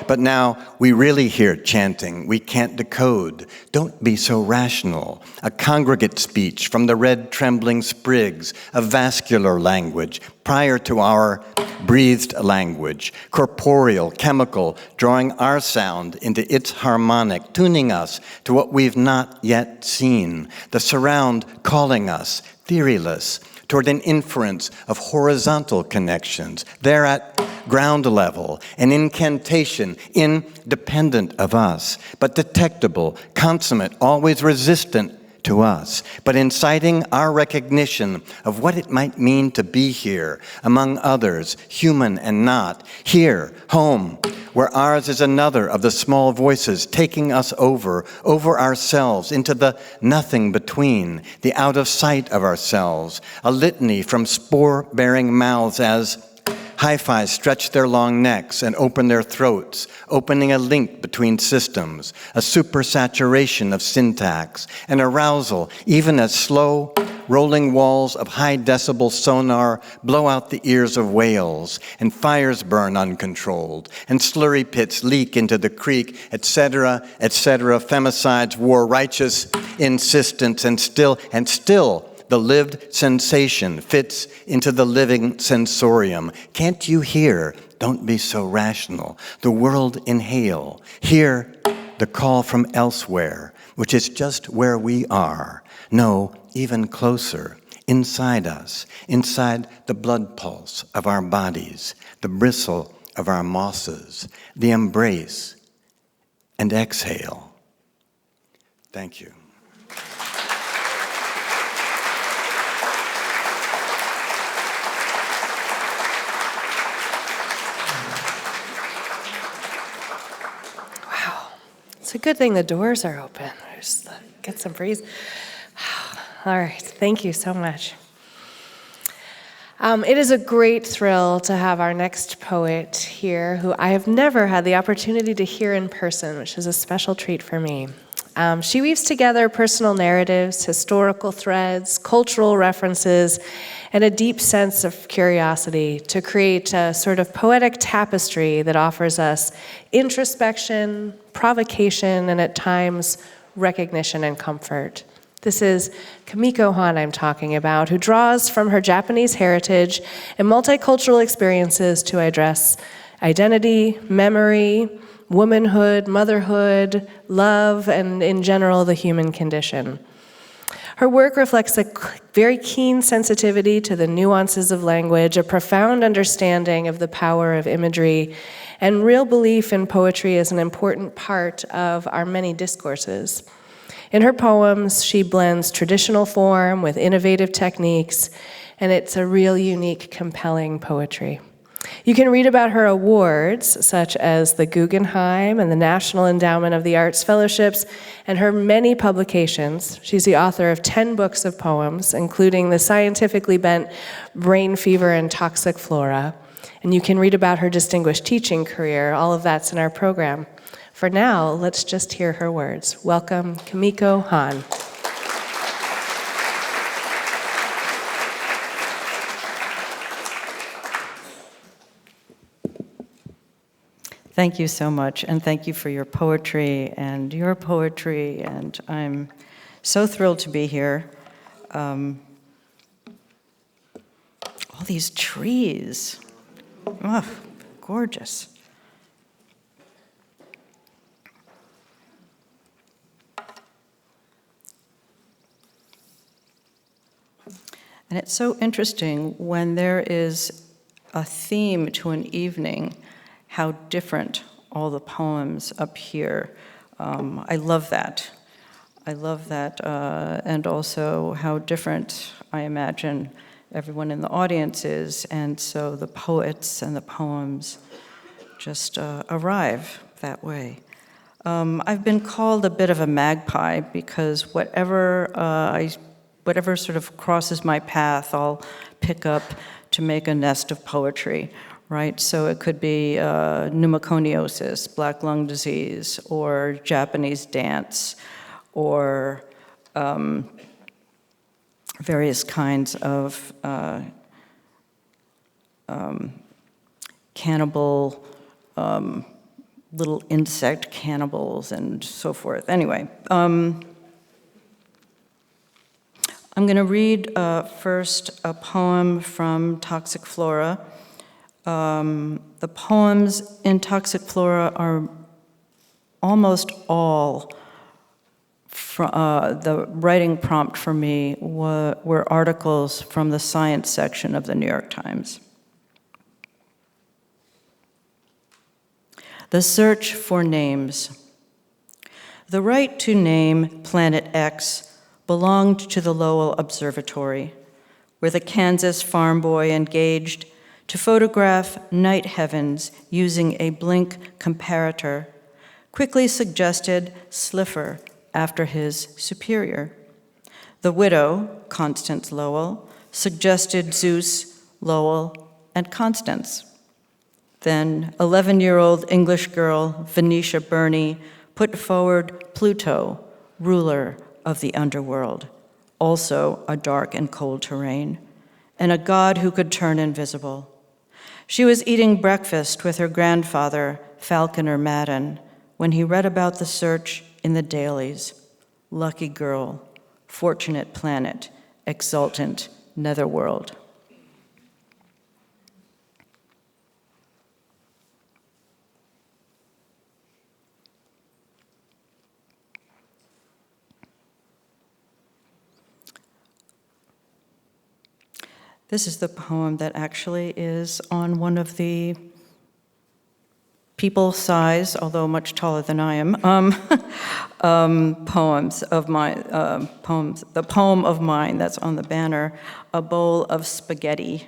But now we really hear chanting we can't decode. Don't be so rational. A congregate speech from the red trembling sprigs of vascular language prior to our breathed language, corporeal, chemical, drawing our sound into its harmonic, tuning us to what we've not yet seen, the surround calling us, theoryless, toward an inference of horizontal connections, there at ground level, an incantation independent of us, but detectable, consummate, always resistant to us, but inciting our recognition of what it might mean to be here, among others, human and not, here, home, where ours is another of the small voices taking us over ourselves, into the nothing between, the out of sight of ourselves, a litany from spore-bearing mouths as hi-fis stretch their long necks and open their throats, opening a link between systems, a supersaturation of syntax, an arousal, even as slow, rolling walls of high-decibel sonar blow out the ears of whales, and fires burn uncontrolled, and slurry pits leak into the creek, etc., femicides, war, righteous insistence, and still, the lived sensation fits into the living sensorium. Can't you hear? Don't be so rational. The world inhale. Hear the call from elsewhere, which is just where we are. No, even closer, inside us, inside the blood pulse of our bodies, the bristle of our mosses, the embrace and exhale. Thank you. It's a good thing the doors are open. Just get some breeze. All right, thank you so much. It is a great thrill to have our next poet here, who I have never had the opportunity to hear in person, which is a special treat for me. She weaves together personal narratives, historical threads, cultural references, and a deep sense of curiosity to create a sort of poetic tapestry that offers us introspection, provocation, and at times recognition and comfort. This is Kimiko Hahn I'm talking about, who draws from her Japanese heritage and multicultural experiences to address identity, memory, womanhood, motherhood, love, and in general, the human condition. Her work reflects a very keen sensitivity to the nuances of language, a profound understanding of the power of imagery, and real belief in poetry as an important part of our many discourses. In her poems, she blends traditional form with innovative techniques, and it's a real unique, compelling poetry. You can read about her awards, such as the Guggenheim and the National Endowment of the Arts Fellowships, and her many publications. She's the author of 10 books of poems, including the scientifically bent Brain Fever and Toxic Flora. And you can read about her distinguished teaching career. All of that's in our program. For now, let's just hear her words. Welcome, Kimiko Hahn. Thank you so much, and thank you for your poetry, and I'm so thrilled to be here. All these trees, oh, gorgeous. And it's so interesting when there is a theme to an evening, how different all the poems up here. I love that. And also how different I imagine everyone in the audience is, and so the poets and the poems just arrive that way. I've been called a bit of a magpie because whatever sort of crosses my path, I'll pick up to make a nest of poetry. Right, so it could be pneumoconiosis, black lung disease, or Japanese dance, or various kinds of cannibal little insect cannibals and so forth. Anyway, I'm going to read first a poem from Toxic Flora. The poems in Toxic Flora are almost all, the writing prompt for me were articles from the science section of the New York Times. The search for names. The right to name Planet X belonged to the Lowell Observatory, where the Kansas farm boy engaged to photograph night heavens using a blink comparator, quickly suggested Slipher after his superior. The widow, Constance Lowell, suggested Zeus, Lowell, and Constance. Then 11-year-old English girl Venetia Burney put forward Pluto, ruler of the underworld, also a dark and cold terrain, and a god who could turn invisible. She was eating breakfast with her grandfather, Falconer Madden, when he read about the search in the dailies. Lucky girl, fortunate planet, exultant netherworld. This is the poem that actually is on one of the people-size, although much taller than I am, poems of my poems. The poem of mine that's on the banner, A Bowl of Spaghetti,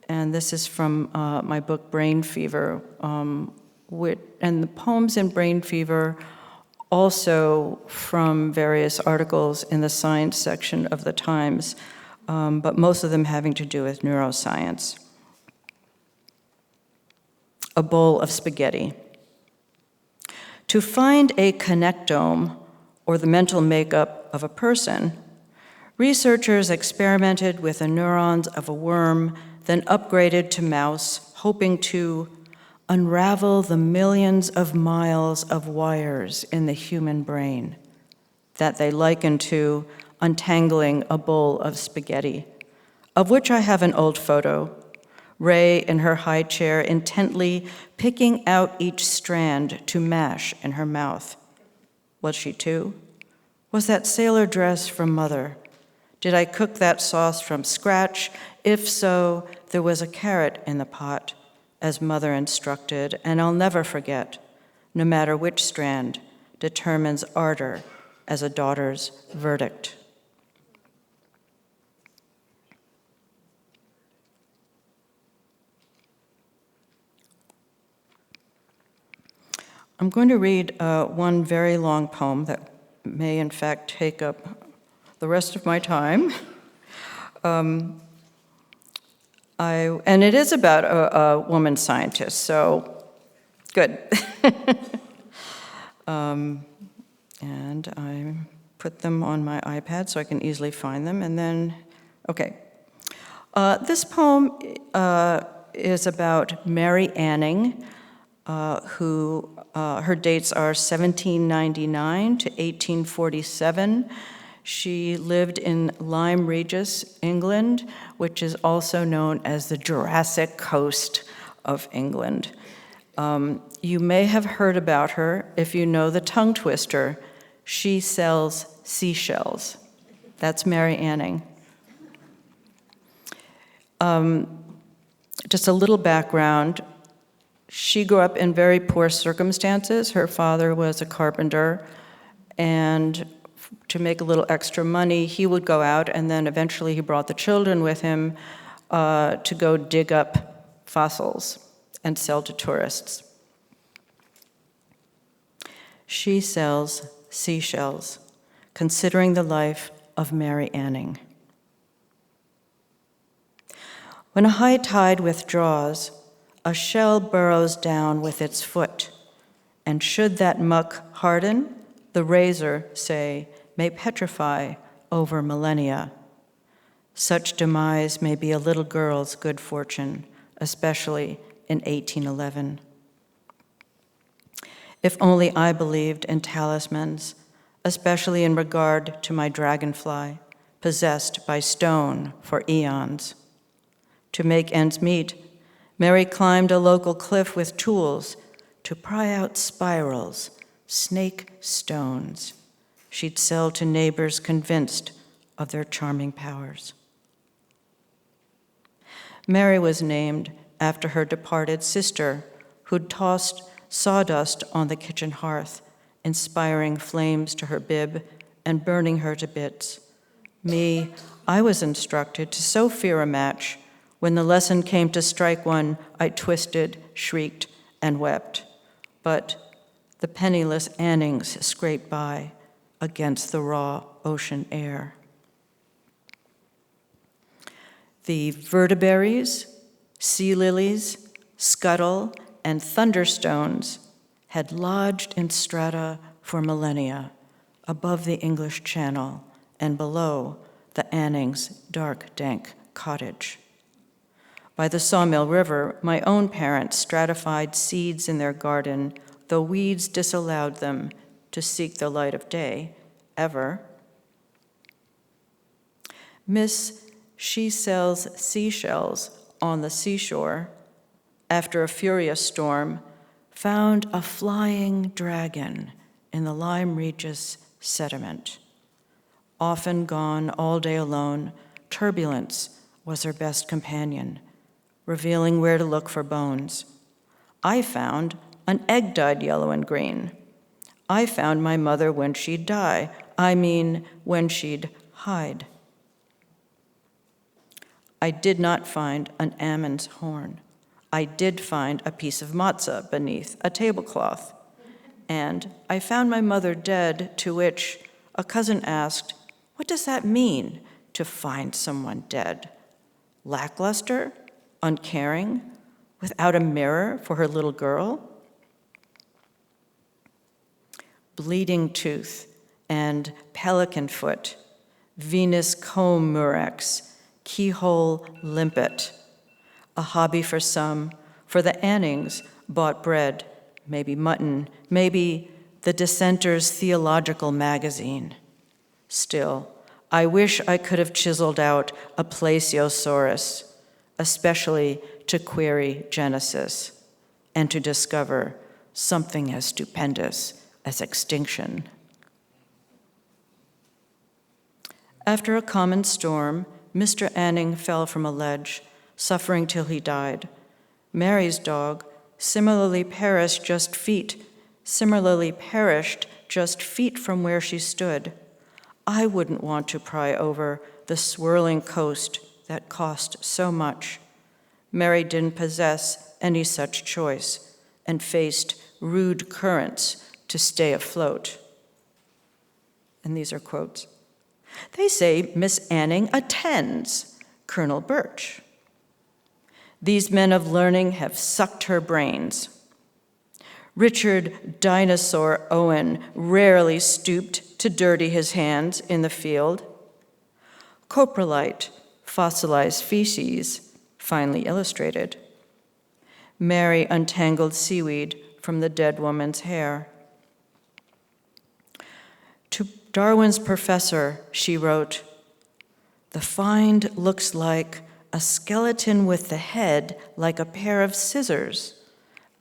and this is from my book Brain Fever. And the poems in Brain Fever also from various articles in the science section of the Times. But most of them having to do with neuroscience. A bowl of spaghetti. To find a connectome, or the mental makeup of a person, researchers experimented with the neurons of a worm, then upgraded to mouse, hoping to unravel the millions of miles of wires in the human brain that they likened to untangling a bowl of spaghetti, of which I have an old photo. Ray in her high chair intently picking out each strand to mash in her mouth. Was she two? Was that sailor dress from Mother? Did I cook that sauce from scratch? If so, there was a carrot in the pot, as Mother instructed, and I'll never forget, no matter which strand determines ardor as a daughter's verdict. I'm going to read one very long poem that may in fact take up the rest of my time. And it is about a woman scientist, so good. And I put them on my iPad so I can easily find them, and then, okay. This poem is about Mary Anning, who her dates are 1799 to 1847. She lived in Lyme Regis, England, which is also known as the Jurassic Coast of England. You may have heard about her if you know the tongue twister, she sells seashells. That's Mary Anning. Just a little background. She grew up in very poor circumstances. Her father was a carpenter, and to make a little extra money, he would go out, and then eventually he brought the children with him to go dig up fossils and sell to tourists. She sells seashells, considering the life of Mary Anning. When a high tide withdraws, a shell burrows down with its foot, and should that muck harden, the razor, say, may petrify over millennia. Such demise may be a little girl's good fortune, especially in 1811. If only I believed in talismans, especially in regard to my dragonfly, possessed by stone for eons. To make ends meet, Mary climbed a local cliff with tools to pry out spirals, snake stones, she'd sell to neighbors convinced of their charming powers. Mary was named after her departed sister, who'd tossed sawdust on the kitchen hearth, inspiring flames to her bib and burning her to bits. Me, I was instructed to so fear a match. When the lesson came to strike one, I twisted, shrieked, and wept. But the penniless Annings scraped by against the raw ocean air. The vertebraries, sea lilies, scuttle, and thunderstones had lodged in strata for millennia above the English Channel and below the Annings' dark, dank cottage. By the Sawmill River, my own parents stratified seeds in their garden, though weeds disallowed them to seek the light of day, ever. Miss She sells seashells on the seashore, after a furious storm, found a flying dragon in the Lyme Regis sediment. Often gone all day alone, turbulence was her best companion, revealing where to look for bones. I found an egg dyed yellow and green. I found my mother when she'd die, when she'd hide. I did not find an almond's horn. I did find a piece of matzah beneath a tablecloth. And I found my mother dead, to which a cousin asked, "What does that mean, to find someone dead? Lackluster? Uncaring? Without a mirror for her little girl?" Bleeding tooth and pelican foot, Venus comb murex, keyhole limpet, a hobby for some. For the Annings bought bread, maybe mutton, maybe the Dissenter's theological magazine. Still, I wish I could have chiseled out a plesiosaurus, especially to query Genesis and to discover something as stupendous as extinction. After a common storm, Mr. Anning fell from a ledge, suffering till he died. Mary's dog similarly perished just feet from where she stood. I wouldn't want to pry over the swirling coast that cost so much. Mary didn't possess any such choice and faced rude currents to stay afloat. And these are quotes. They say Miss Anning attends Colonel Birch. These men of learning have sucked her brains. Richard Dinosaur Owen rarely stooped to dirty his hands in the field. Coprolite, fossilized feces, finely illustrated. Mary untangled seaweed from the dead woman's hair. To Darwin's professor, she wrote, "The find looks like a skeleton with the head like a pair of scissors,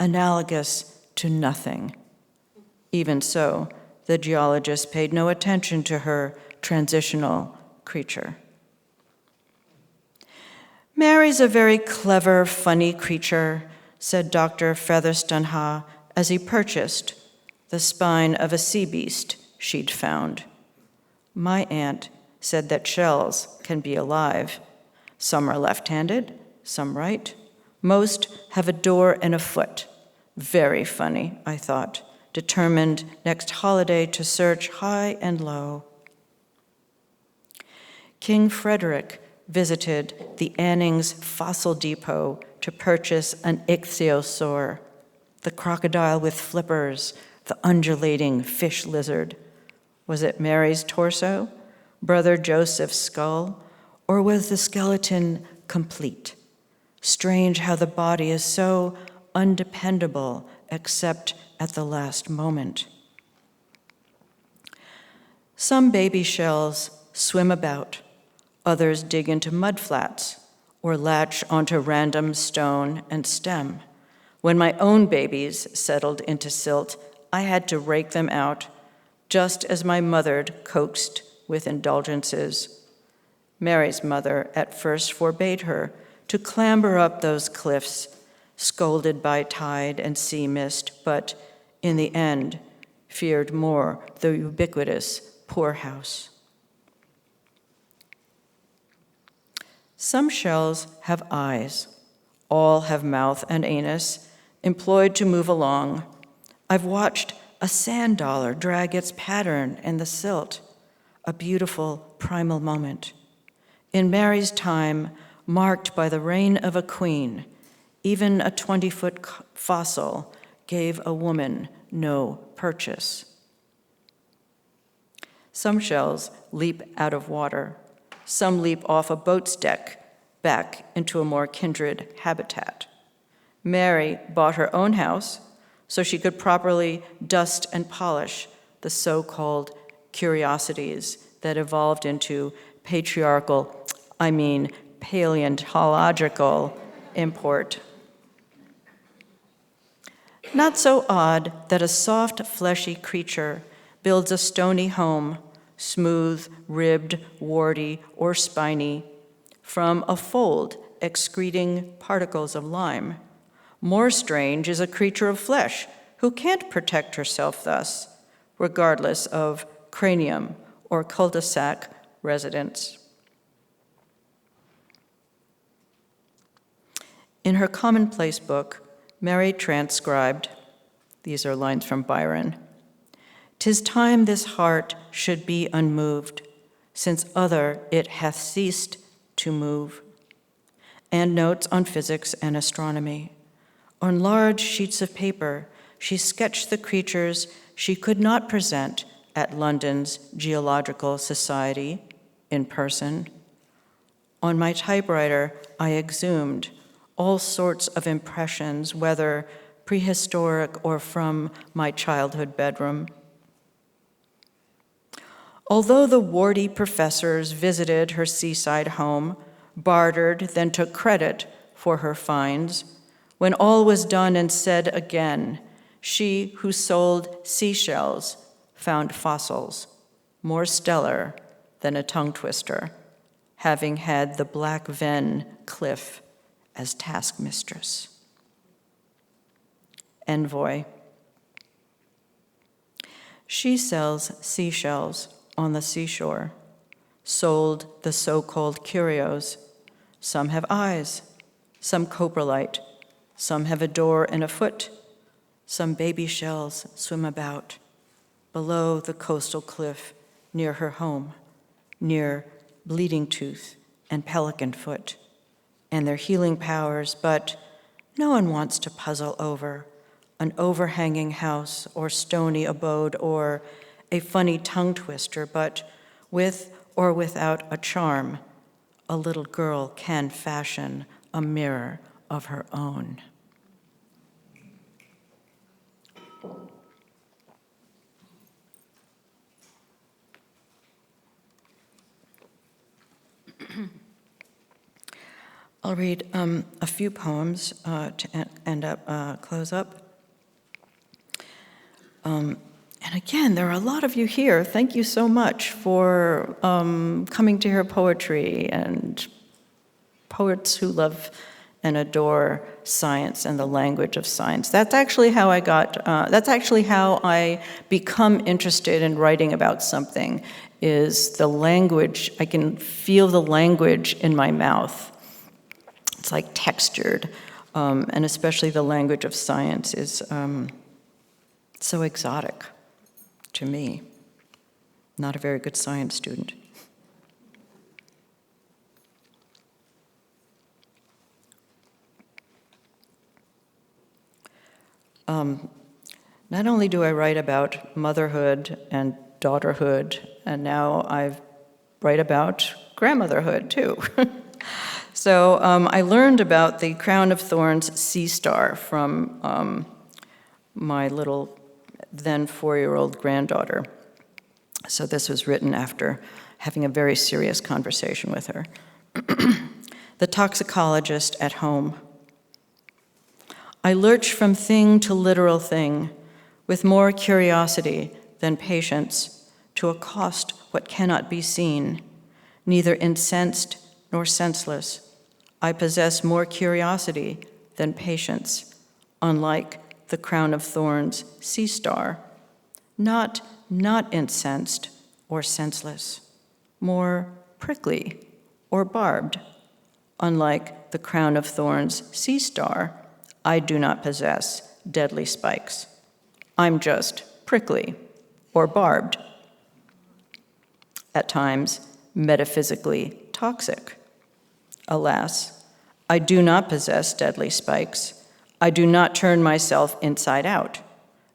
analogous to nothing." Even so, the geologist paid no attention to her transitional creature. "Mary's a very clever, funny creature," said Dr. Featherston as he purchased the spine of a sea beast she'd found. "My aunt said that shells can be alive. Some are left-handed, some right. Most have a door and a foot. Very funny," I thought, determined next holiday to search high and low. King Frederick visited the Annings Fossil Depot to purchase an ichthyosaur, the crocodile with flippers, the undulating fish lizard. Was it Mary's torso, Brother Joseph's skull, or was the skeleton complete? Strange how the body is so undependable except at the last moment. Some baby shells swim about, others dig into mudflats or latch onto random stone and stem. When my own babies settled into silt, I had to rake them out, just as my mother coaxed with indulgences. Mary's mother at first forbade her to clamber up those cliffs, scolded by tide and sea mist, but in the end, feared more the ubiquitous poorhouse. Some shells have eyes. All have mouth and anus, employed to move along. I've watched a sand dollar drag its pattern in the silt, a beautiful primal moment. In Mary's time, marked by the reign of a queen, even a 20-foot fossil gave a woman no purchase. Some shells leap out of water. Some leap off a boat's deck back into a more kindred habitat. Mary bought her own house so she could properly dust and polish the so-called curiosities that evolved into paleontological import. Not so odd that a soft, fleshy creature builds a stony home, smooth, ribbed, warty, or spiny, from a fold excreting particles of lime. More strange is a creature of flesh who can't protect herself thus, regardless of cranium or cul-de-sac residence. In her commonplace book, Mary transcribed, these are lines from Byron, "'Tis time this heart should be unmoved, since other it hath ceased to move," and notes on physics and astronomy. On large sheets of paper, she sketched the creatures she could not present at London's Geological Society in person. On my typewriter, I exhumed all sorts of impressions, whether prehistoric or from my childhood bedroom. Although the warty professors visited her seaside home, bartered, then took credit for her finds, when all was done and said again, she who sold seashells found fossils more stellar than a tongue twister, having had the Black Ven cliff as taskmistress. Envoy. She sells seashells on the seashore, sold the so-called curios. Some have eyes, some coprolite, some have a door and a foot, some baby shells swim about below the coastal cliff near her home, near Bleeding Tooth and Pelican Foot, and their healing powers, but no one wants to puzzle over an overhanging house or stony abode or a funny tongue twister, but with or without a charm, a little girl can fashion a mirror of her own. I'll read a few poems to close up. And again, there are a lot of you here. Thank you so much for coming to hear poetry and poets who love and adore science and the language of science. That's actually how I become interested in writing about something, is the language. I can feel the language in my mouth. It's like textured, and especially the language of science is so exotic to me. Not a very good science student. Not only do I write about motherhood and daughterhood, and now I write about grandmotherhood too. So I learned about the Crown of Thorns sea star from my little then 4-year-old granddaughter. So this was written after having a very serious conversation with her. The toxicologist at home. I lurch from thing to literal thing, with more curiosity than patience, to accost what cannot be seen, neither incensed nor senseless. I possess more curiosity than patience, unlike the crown of thorns sea star, not incensed or senseless, more prickly or barbed. Unlike the crown of thorns sea star, I do not possess deadly spikes. I'm just prickly or barbed. At times, metaphysically toxic. Alas, I do not possess deadly spikes. I do not turn myself inside out.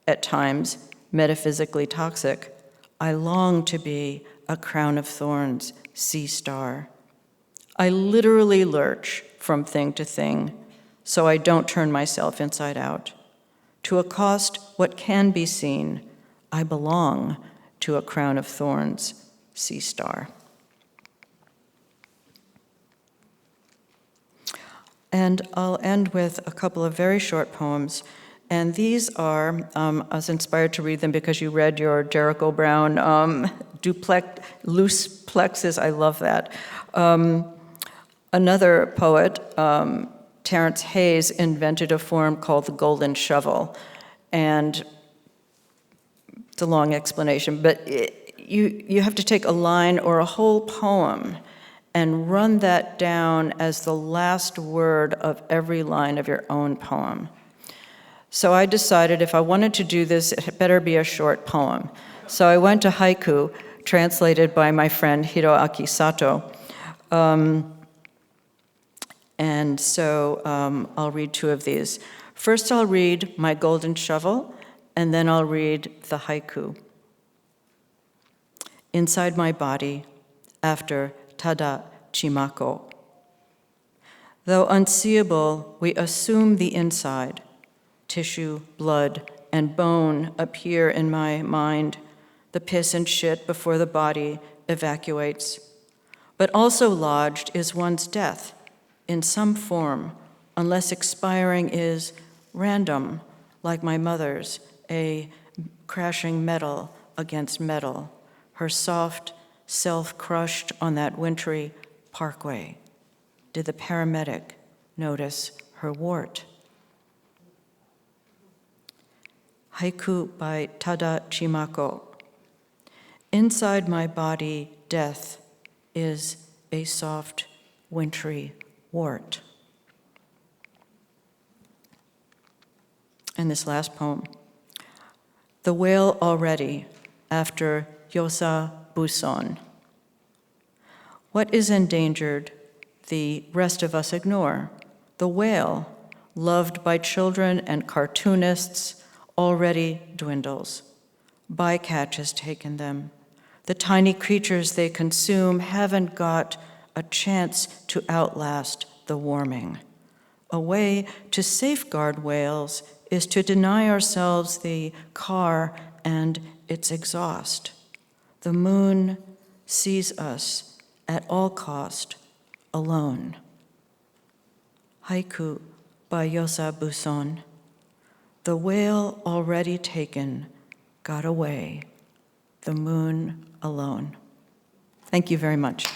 At times, metaphysically toxic. I long to be a crown of thorns sea star. I literally lurch from thing to thing, so I don't turn myself inside out. To accost what can be seen, I belong to a crown of thorns sea star. And I'll end with a couple of very short poems. And these are, I was inspired to read them because you read your Jericho Brown loose plexus. I love that. Another poet, Terrence Hayes, invented a form called the golden shovel. And it's a long explanation, but you have to take a line or a whole poem and run that down as the last word of every line of your own poem. So I decided if I wanted to do this, it better be a short poem. So I went to haiku, translated by my friend Hiroaki Sato. And so I'll read two of these. First, I'll read my golden shovel, and then I'll read the haiku. Inside my body, after Tada Chimako. Though unseeable, we assume the inside. Tissue, blood, and bone appear in my mind, the piss and shit before the body evacuates. But also lodged is one's death in some form, unless expiring is random, like my mother's, a crashing metal against metal, her soft self crushed on that wintry parkway. Did the paramedic notice her wart? Haiku by Tada Chimako. Inside my body, death is a soft, wintry wart. And this last poem. The whale already, after Yosa Buson. What is endangered, the rest of us ignore. The whale, loved by children and cartoonists, already dwindles. Bycatch has taken them. The tiny creatures they consume haven't got a chance to outlast the warming. A way to safeguard whales is to deny ourselves the car and its exhaust. The moon sees us at all cost, alone. Haiku by Yosa Buson. The whale already taken got away, the moon alone. Thank you very much.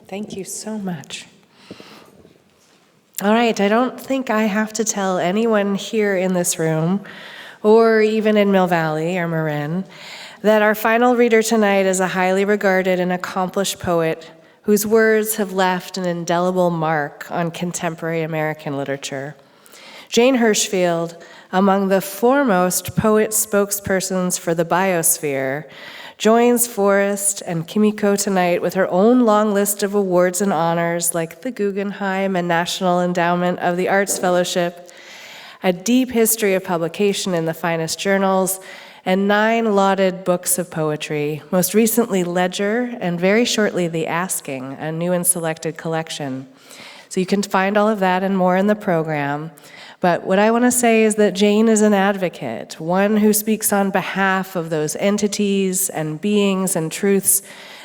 Thank you so much. All right, I don't think I have to tell anyone here in this room, or even in Mill Valley or Marin, that our final reader tonight is a highly regarded and accomplished poet whose words have left an indelible mark on contemporary American literature. Jane Hirshfield, among the foremost poet spokespersons for the biosphere, joins Forrest and Kimiko tonight with her own long list of awards and honors like the Guggenheim and National Endowment of the Arts Fellowship, a deep history of publication in the finest journals, and 9 lauded books of poetry, most recently Ledger, and very shortly The Asking, a new and selected collection. So you can find all of that and more in the program. But what I want to say is that Jane is an advocate, one who speaks on behalf of those entities and beings and truths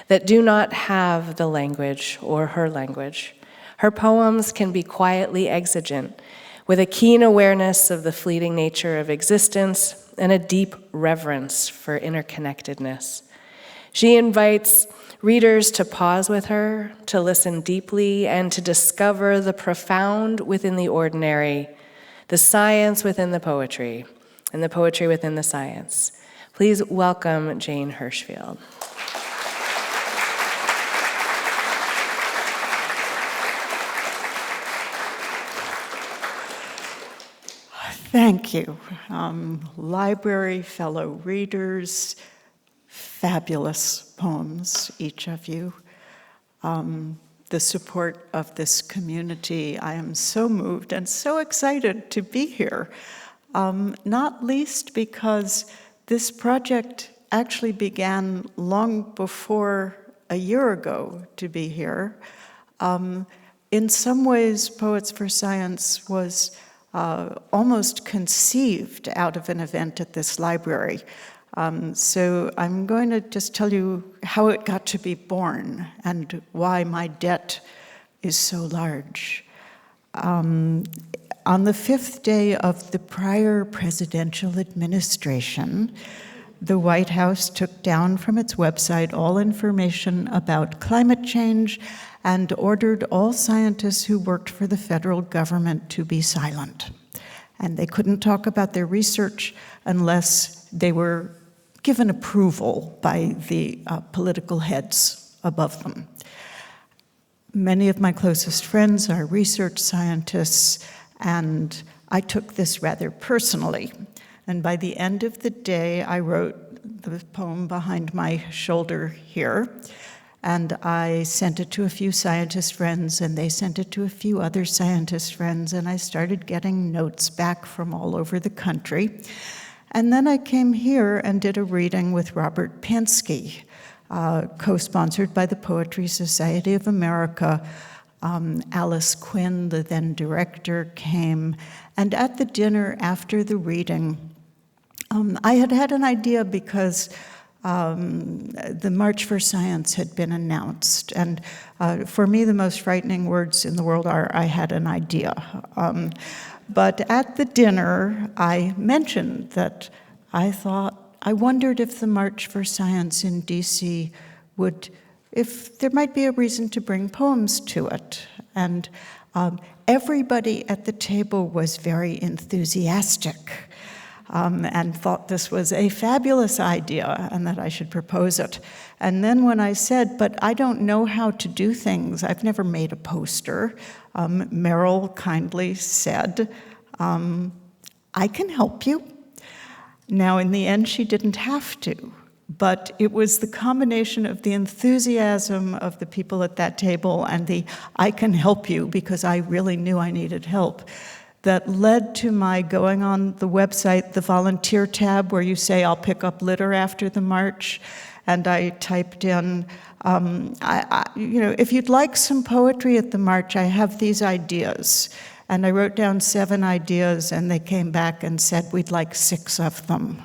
that do not have the language or her language. Her poems can be quietly exigent, with a keen awareness of the fleeting nature of existence and a deep reverence for interconnectedness. She invites readers to pause with her, to listen deeply, and to discover the profound within the ordinary, the science within the poetry, and the poetry within the science. Please welcome Jane Hirshfield. Thank you. Library fellow readers, fabulous poems, each of you. The support of this community, I am so moved and so excited to be here, not least because this project actually began long before a year ago to be here. In some ways, Poets for Science was almost conceived out of an event at this library. So I'm going to just tell you how it got to be born and why my debt is so large. On the 5th day of the prior presidential administration, the White House took down from its website all information about climate change and ordered all scientists who worked for the federal government to be silent. And they couldn't talk about their research unless they were given approval by the political heads above them. Many of my closest friends are research scientists, and I took this rather personally. And by the end of the day, I wrote the poem behind my shoulder here. And I sent it to a few scientist friends, and they sent it to a few other scientist friends, and I started getting notes back from all over the country. And then I came here and did a reading with Robert Pinsky, co-sponsored by the Poetry Society of America. Alice Quinn, the then director, came, and at the dinner after the reading, I had an idea because the March for Science had been announced. And for me, the most frightening words in the world are, I had an idea. But at the dinner, I mentioned that I wondered if the March for Science in D.C. if there might be a reason to bring poems to it. And everybody at the table was very enthusiastic. And thought this was a fabulous idea and that I should propose it. And then when I said, but I don't know how to do things, I've never made a poster, Meryl kindly said, I can help you. Now, in the end, she didn't have to, but it was the combination of the enthusiasm of the people at that table and the I can help you because I really knew I needed help that led to my going on the website, the volunteer tab, where you say, I'll pick up litter after the march. And I typed in, if you'd like some poetry at the march, I have these ideas. And I wrote down 7 ideas, and they came back and said, we'd like 6 of them.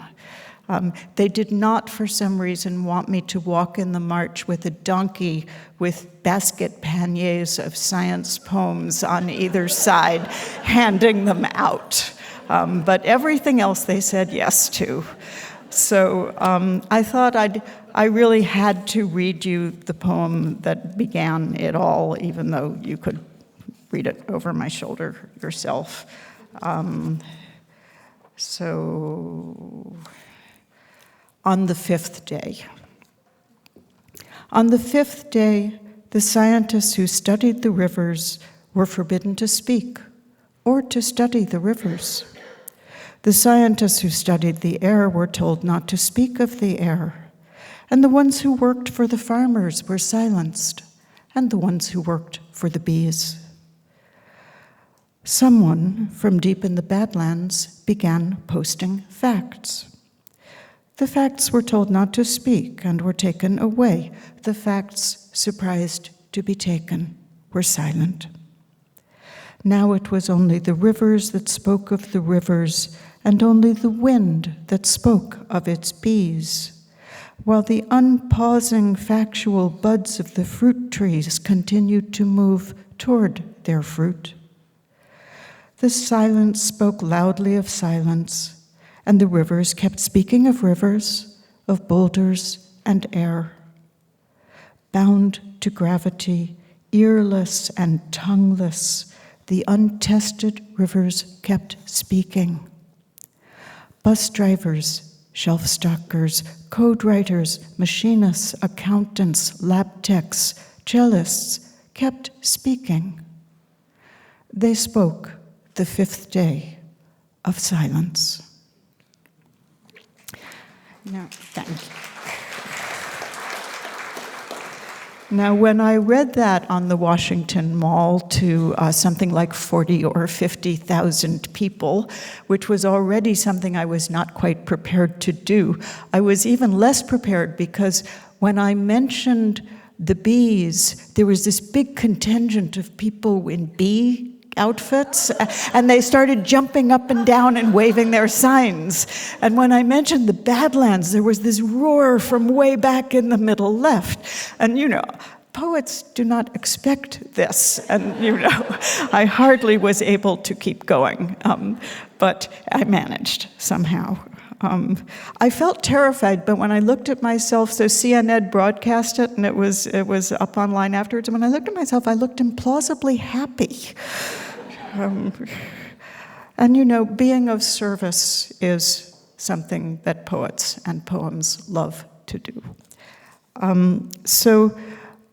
They did not, for some reason, want me to walk in the march with a donkey with basket panniers of science poems on either side, handing them out. But everything else they said yes to. So I thought I really had to read you the poem that began it all, even though you could read it over my shoulder yourself. On the 5th day. On the 5th day, the scientists who studied the rivers were forbidden to speak or to study the rivers. The scientists who studied the air were told not to speak of the air, and the ones who worked for the farmers were silenced, and the ones who worked for the bees. Someone from deep in the Badlands began posting facts. The facts were told not to speak and were taken away. The facts, surprised to be taken, were silent. Now it was only the rivers that spoke of the rivers, and only the wind that spoke of its bees, while the unpausing factual buds of the fruit trees continued to move toward their fruit. The silence spoke loudly of silence, and the rivers kept speaking of rivers, of boulders and air. Bound to gravity, earless and tongueless, the untested rivers kept speaking. Bus drivers, shelf stockers, code writers, machinists, accountants, lab techs, cellists kept speaking. They spoke the fifth day of silence. Now, thank you. Now, when I read that on the Washington Mall to something like 40 or 50,000 people, which was already something I was not quite prepared to do, I was even less prepared because when I mentioned the bees, there was this big contingent of people in bee outfits, and they started jumping up and down and waving their signs. And when I mentioned the Badlands, there was this roar from way back in the middle left. And poets do not expect this. And I hardly was able to keep going, but I managed somehow. I felt terrified, but when I looked at myself, so CNN broadcast it, and it was up online afterwards, and when I looked at myself, I looked implausibly happy. And being of service is something that poets and poems love to do. So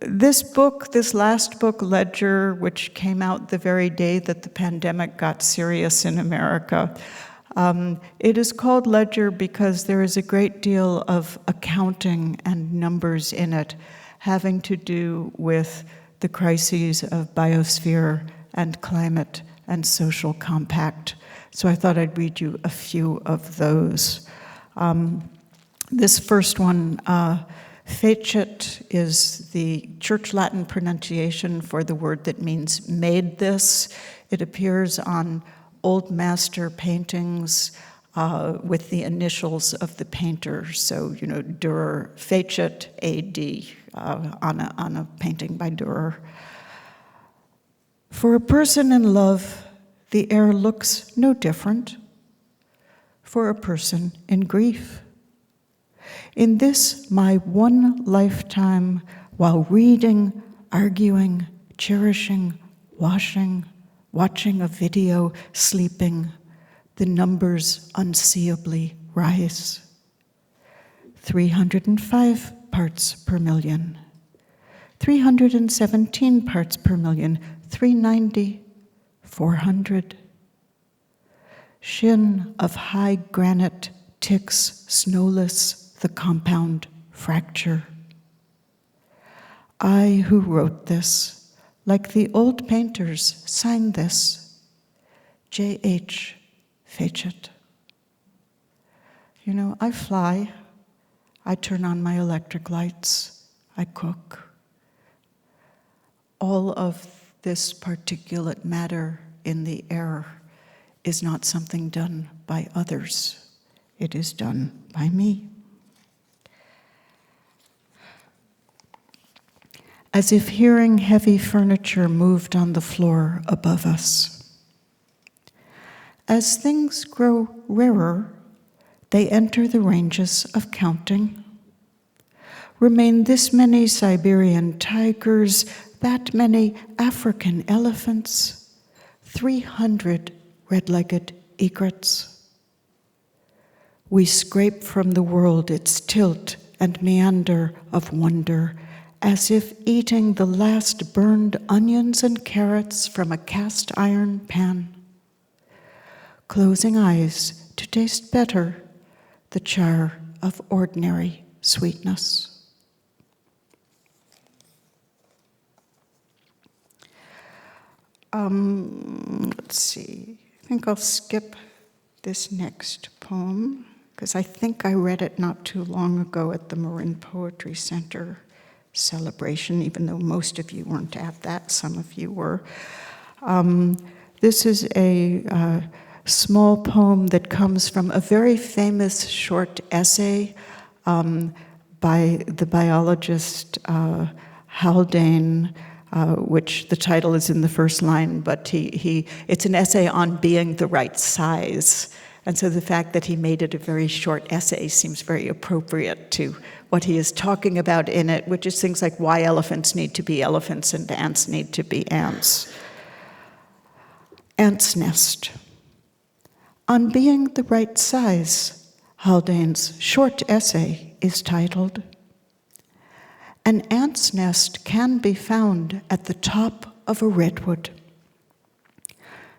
this book, this last book, Ledger, which came out the very day that the pandemic got serious in America, it is called Ledger because there is a great deal of accounting and numbers in it having to do with the crises of biosphere and climate and social compact. So I thought I'd read you a few of those. This first one, fecit, is the Church Latin pronunciation for the word that means made this. It appears on Old Master paintings with the initials of the painter. So, Dürer, fecit AD, on a painting by Dürer. For a person in love, the air looks no different. For a person in grief. In this, my one lifetime, while reading, arguing, cherishing, washing, watching a video, sleeping, the numbers unseeably rise. 305 parts per million. 317 parts per million. 390, 400. Shin of high granite ticks snowless the compound fracture. I who wrote this, like the old painters, signed this, J.H. Fecit. I fly, I turn on my electric lights, I cook. All of this particulate matter in the air is not something done by others. It is done by me. As if hearing heavy furniture moved on the floor above us. As things grow rarer, they enter the ranges of counting. Remain this many Siberian tigers, that many African elephants, 300 red-legged egrets. We scrape from the world its tilt and meander of wonder, as if eating the last burned onions and carrots from a cast iron pan. Closing eyes to taste better the char of ordinary sweetness. Let's see, I think I'll skip this next poem. because I think I read it not too long ago at the Marin Poetry Center celebration, even though most of you weren't at that, some of you were. This is a small poem that comes from a very famous short essay by the biologist Haldane, which the title is in the first line, but it's an essay on being the right size. And so the fact that he made it a very short essay seems very appropriate to what he is talking about in it, which is things like why elephants need to be elephants and ants need to be ants. Ant's nest. On being the right size, Haldane's short essay is titled, "An ant's nest can be found at the top of a redwood.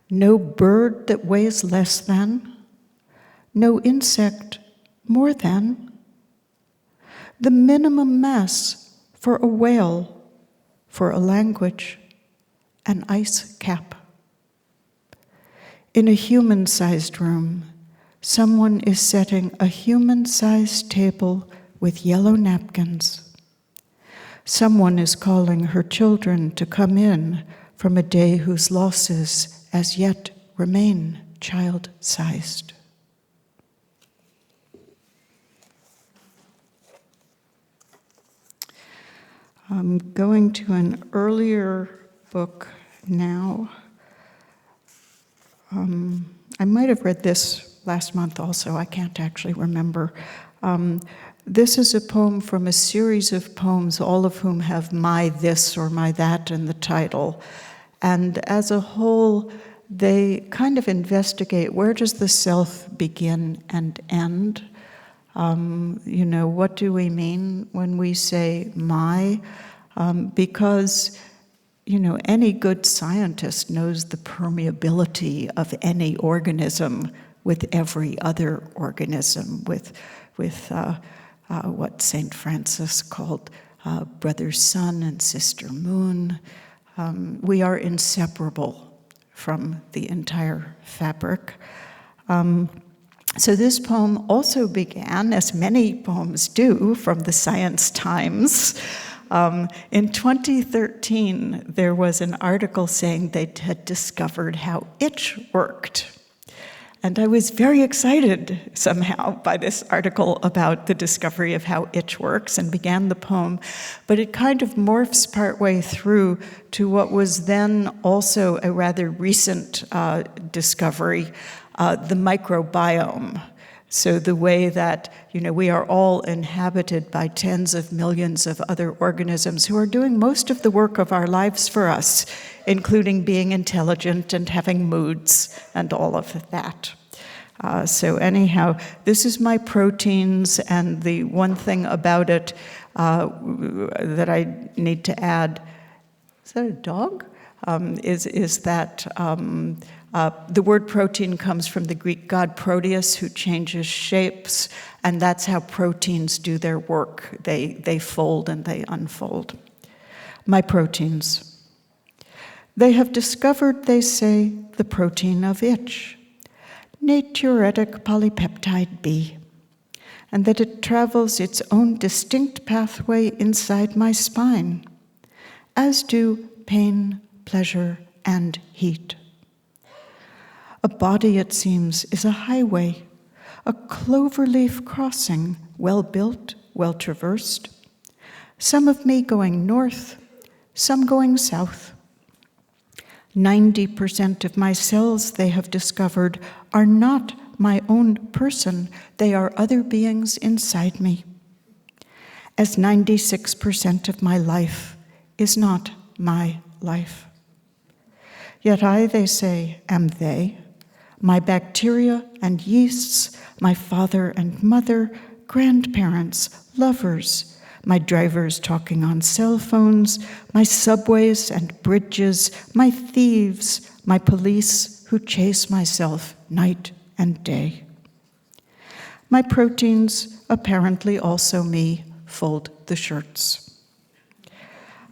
No bird that weighs less than, no insect more than, the minimum mass for a whale, for a language, an ice cap. In a human-sized room, someone is setting a human-sized table with yellow napkins. Someone is calling her children to come in from a day whose losses as yet remain child-sized." I'm going to an earlier book now. I might have read this last month also, I can't actually remember. This is a poem from a series of poems, all of whom have my this or my that in the title. And as a whole, they kind of investigate where does the self begin and end? What do we mean when we say my? Because any good scientist knows the permeability of any organism with every other organism, with what St. Francis called brother sun and sister moon. We are inseparable from the entire fabric. So this poem also began, as many poems do, from the Science Times. In 2013, there was an article saying they had discovered how itch worked. And I was very excited somehow by this article about the discovery of how itch works and began the poem. But it kind of morphs partway through to what was then also a rather recent discovery, the microbiome. So the way that, we are all inhabited by tens of millions of other organisms who are doing most of the work of our lives for us, including being intelligent and having moods and all of that. So anyhow, this is my proteins, and the one thing about it that I need to add, is that a dog? Is that the word protein comes from the Greek god Proteus, who changes shapes, and that's how proteins do their work. They fold and they unfold. My proteins. They have discovered, they say, the protein of itch, natriuretic polypeptide B, and that it travels its own distinct pathway inside my spine, as do pain, pleasure, and heat. A body, it seems, is a highway, a cloverleaf crossing, well-built, well-traversed. Some of me going north, some going south. 90% of my cells, they have discovered, are not my own person. They are other beings inside me. As 96% of my life is not my life. Yet I, they say, am they. My bacteria and yeasts, my father and mother, grandparents, lovers, my drivers talking on cell phones, my subways and bridges, my thieves, my police who chase myself night and day. My proteins, apparently also me, fold the shirts.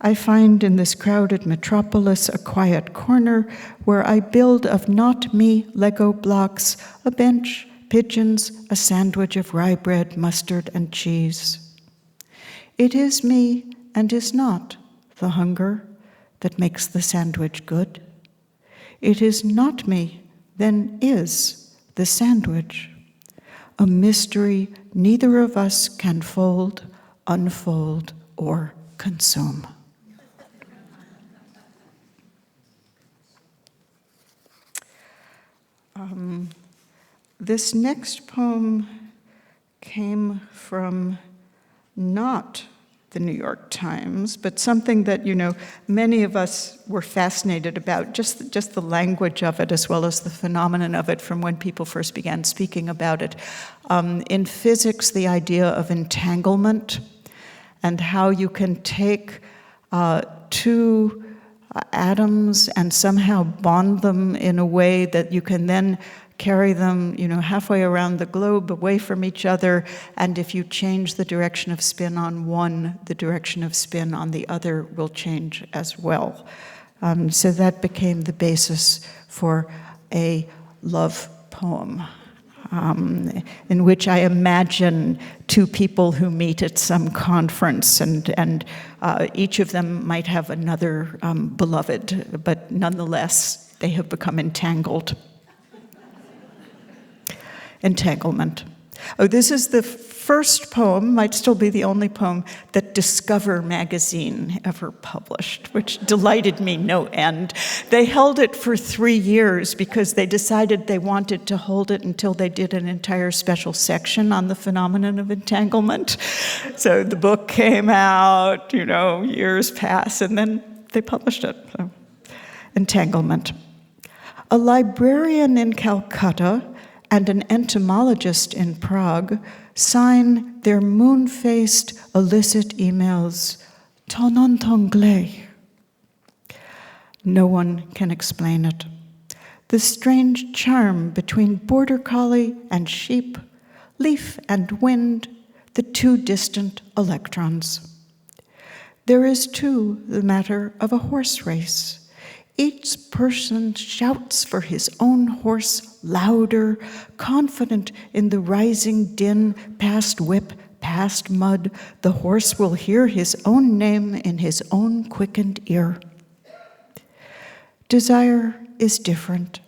I find in this crowded metropolis a quiet corner where I build of not me Lego blocks a bench, pigeons, a sandwich of rye bread, mustard, and cheese. It is me and is not the hunger that makes the sandwich good. It is not me, then is the sandwich. A mystery neither of us can fold, unfold, or consume. This next poem came from not the New York Times, but something that, many of us were fascinated about, just the language of it as well as the phenomenon of it from when people first began speaking about it. In physics, the idea of entanglement and how you can take two atoms and somehow bond them in a way that you can then carry them, halfway around the globe away from each other, and if you change the direction of spin on one, the direction of spin on the other will change as well. So that became the basis for a love poem, in which I imagine two people who meet at some conference, and each of them might have another beloved, but nonetheless, they have become entangled. Entanglement. Oh, this is the first poem, might still be the only poem, that Discover magazine ever published, which delighted me no end. They held it for 3 years because they decided they wanted to hold it until they did an entire special section on the phenomenon of entanglement. So the book came out, years pass, and then they published it. So, Entanglement. A librarian in Calcutta and an entomologist in Prague sign their moon-faced illicit emails ton en anglais. No one can explain it. The strange charm between border collie and sheep, leaf and wind, the two distant electrons. There is, too, the matter of a horse race. Each person shouts for his own horse louder, confident in the rising din, past whip, past mud. The horse will hear his own name in his own quickened ear. Desire is different.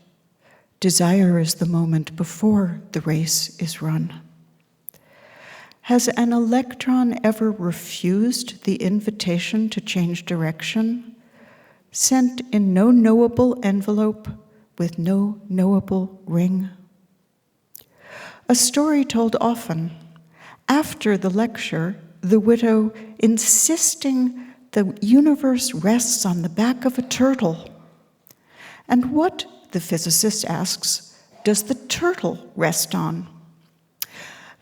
Desire is the moment before the race is run. Has an electron ever refused the invitation to change direction? Sent in no knowable envelope with no knowable ring? A story told often. After the lecture, the widow insisting the universe rests on the back of a turtle. And what, the physicist asks, does the turtle rest on?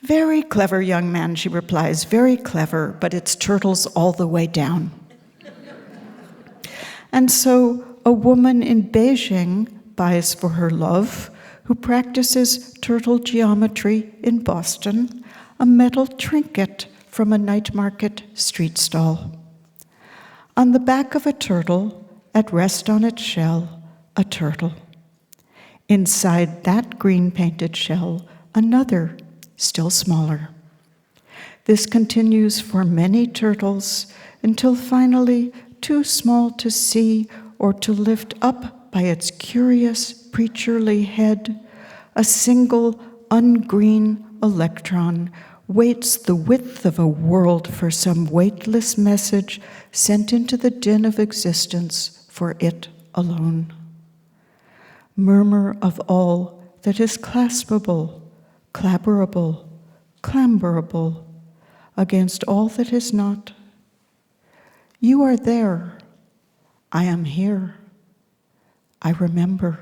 Very clever, young man, she replies, very clever, but it's turtles all the way down. And so a woman in Beijing buys for her love, who practices turtle geometry in Boston, a metal trinket from a night market street stall. On the back of a turtle, at rest on its shell, a turtle. Inside that green-painted shell, another, still smaller. This continues for many turtles until finally too small to see or to lift up by its curious preacherly head, a single ungreen electron waits the width of a world for some weightless message sent into the din of existence for it alone. Murmur of all that is claspable, clabberable, clamberable, against all that is not. You are there. I am here. I remember.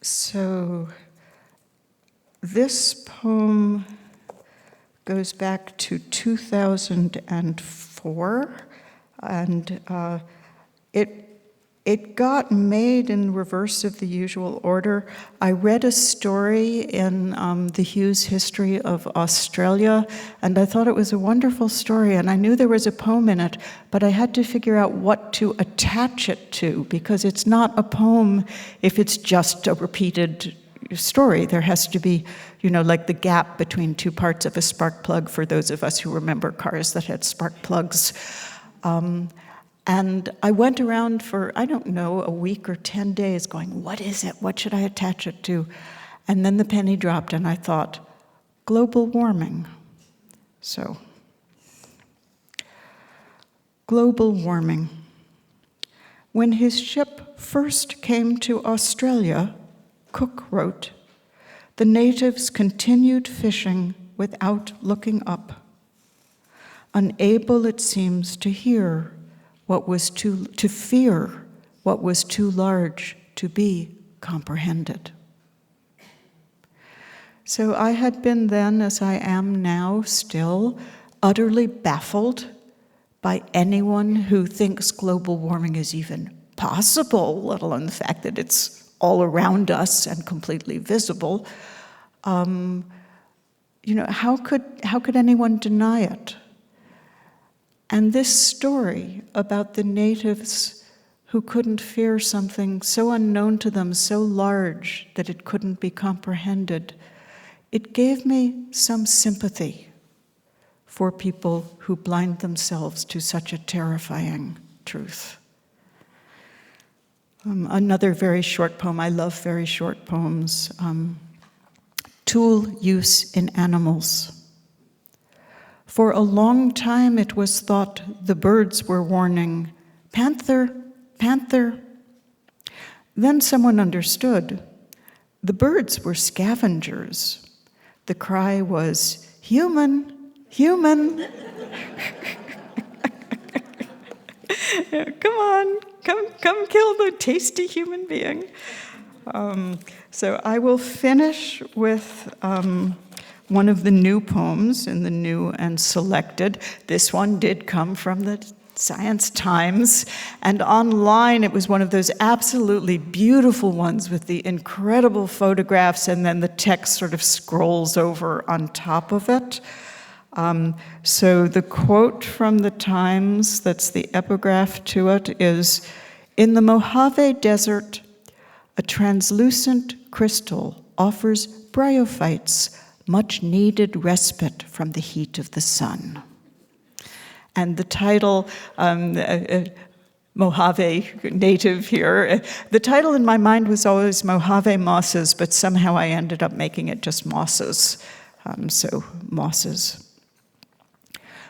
So this poem goes back to 2004, and It got made in reverse of the usual order. I read a story in the Hughes History of Australia, and I thought it was a wonderful story, and I knew there was a poem in it, but I had to figure out what to attach it to, because it's not a poem if it's just a repeated story. There has to be, like the gap between two parts of a spark plug for those of us who remember cars that had spark plugs. And I went around for, I don't know, a week or 10 days going, what is it? What should I attach it to? And then the penny dropped and I thought, global warming. So, global warming. When his ship first came to Australia, Cook wrote, the natives continued fishing without looking up, unable, it seems, to hear to fear what was too large to be comprehended. So I had been then, as I am now still, utterly baffled by anyone who thinks global warming is even possible, let alone the fact that it's all around us and completely visible. How could anyone deny it? And this story about the natives who couldn't fear something so unknown to them, so large that it couldn't be comprehended, it gave me some sympathy for people who blind themselves to such a terrifying truth. Another very short poem, I love very short poems. Tool use in animals. For a long time it was thought the birds were warning, panther, panther. Then someone understood. The birds were scavengers. The cry was, human, human. Come on, come kill the tasty human being. So I will finish with one of the new poems in the new and selected. This one did come from the Science Times, and online it was one of those absolutely beautiful ones with the incredible photographs, and then the text sort of scrolls over on top of it. So the quote from the Times, that's the epigraph to it, is, in the Mojave Desert, a translucent crystal offers bryophytes much needed respite from the heat of the sun. And the title, Mojave native here, the title in my mind was always Mojave Mosses, but somehow I ended up making it just mosses. So mosses.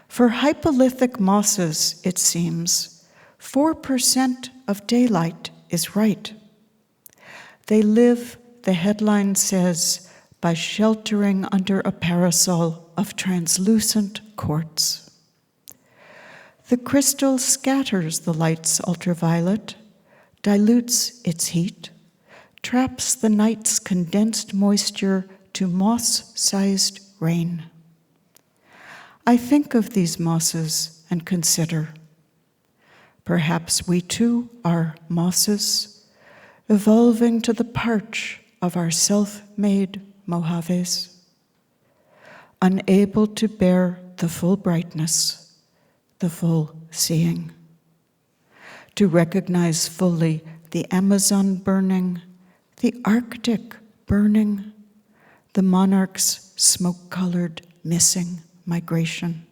For hypolithic mosses, it seems, 4% of daylight is right. They live, the headline says, by sheltering under a parasol of translucent quartz. The crystal scatters the light's ultraviolet, dilutes its heat, traps the night's condensed moisture to moss-sized rain. I think of these mosses and consider, perhaps we too are mosses, evolving to the parch of our self-made Mojaves, unable to bear the full brightness, the full seeing, to recognize fully the Amazon burning, the Arctic burning, the monarch's smoke-colored missing migration.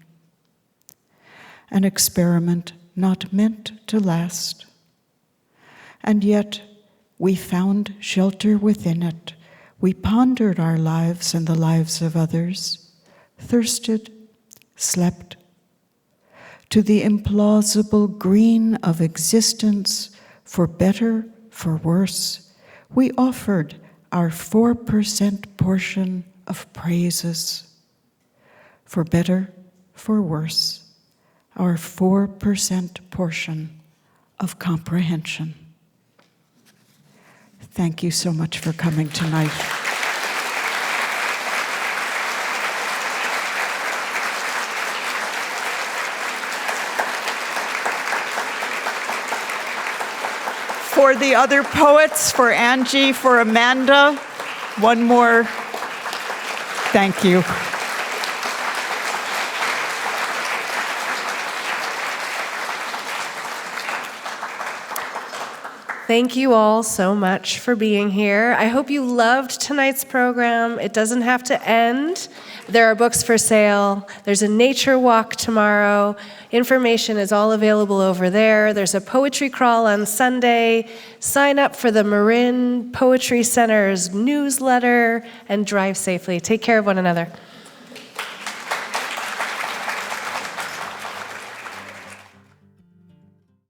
An experiment not meant to last. And yet, we found shelter within it. We pondered our lives and the lives of others, thirsted, slept. To the implausible green of existence, for better, for worse, we offered our 4% portion of praises. For better, for worse, our 4% portion of comprehension. Thank you so much for coming tonight. for the other poets, for Angie, for Amanda. One more. Thank you. Thank you all so much for being here. I hope you loved tonight's program. It doesn't have to end. There are books for sale. There's a nature walk tomorrow. Information is all available over there. There's a poetry crawl on Sunday. Sign up for the Marin Poetry Center's newsletter and drive safely. Take care of one another.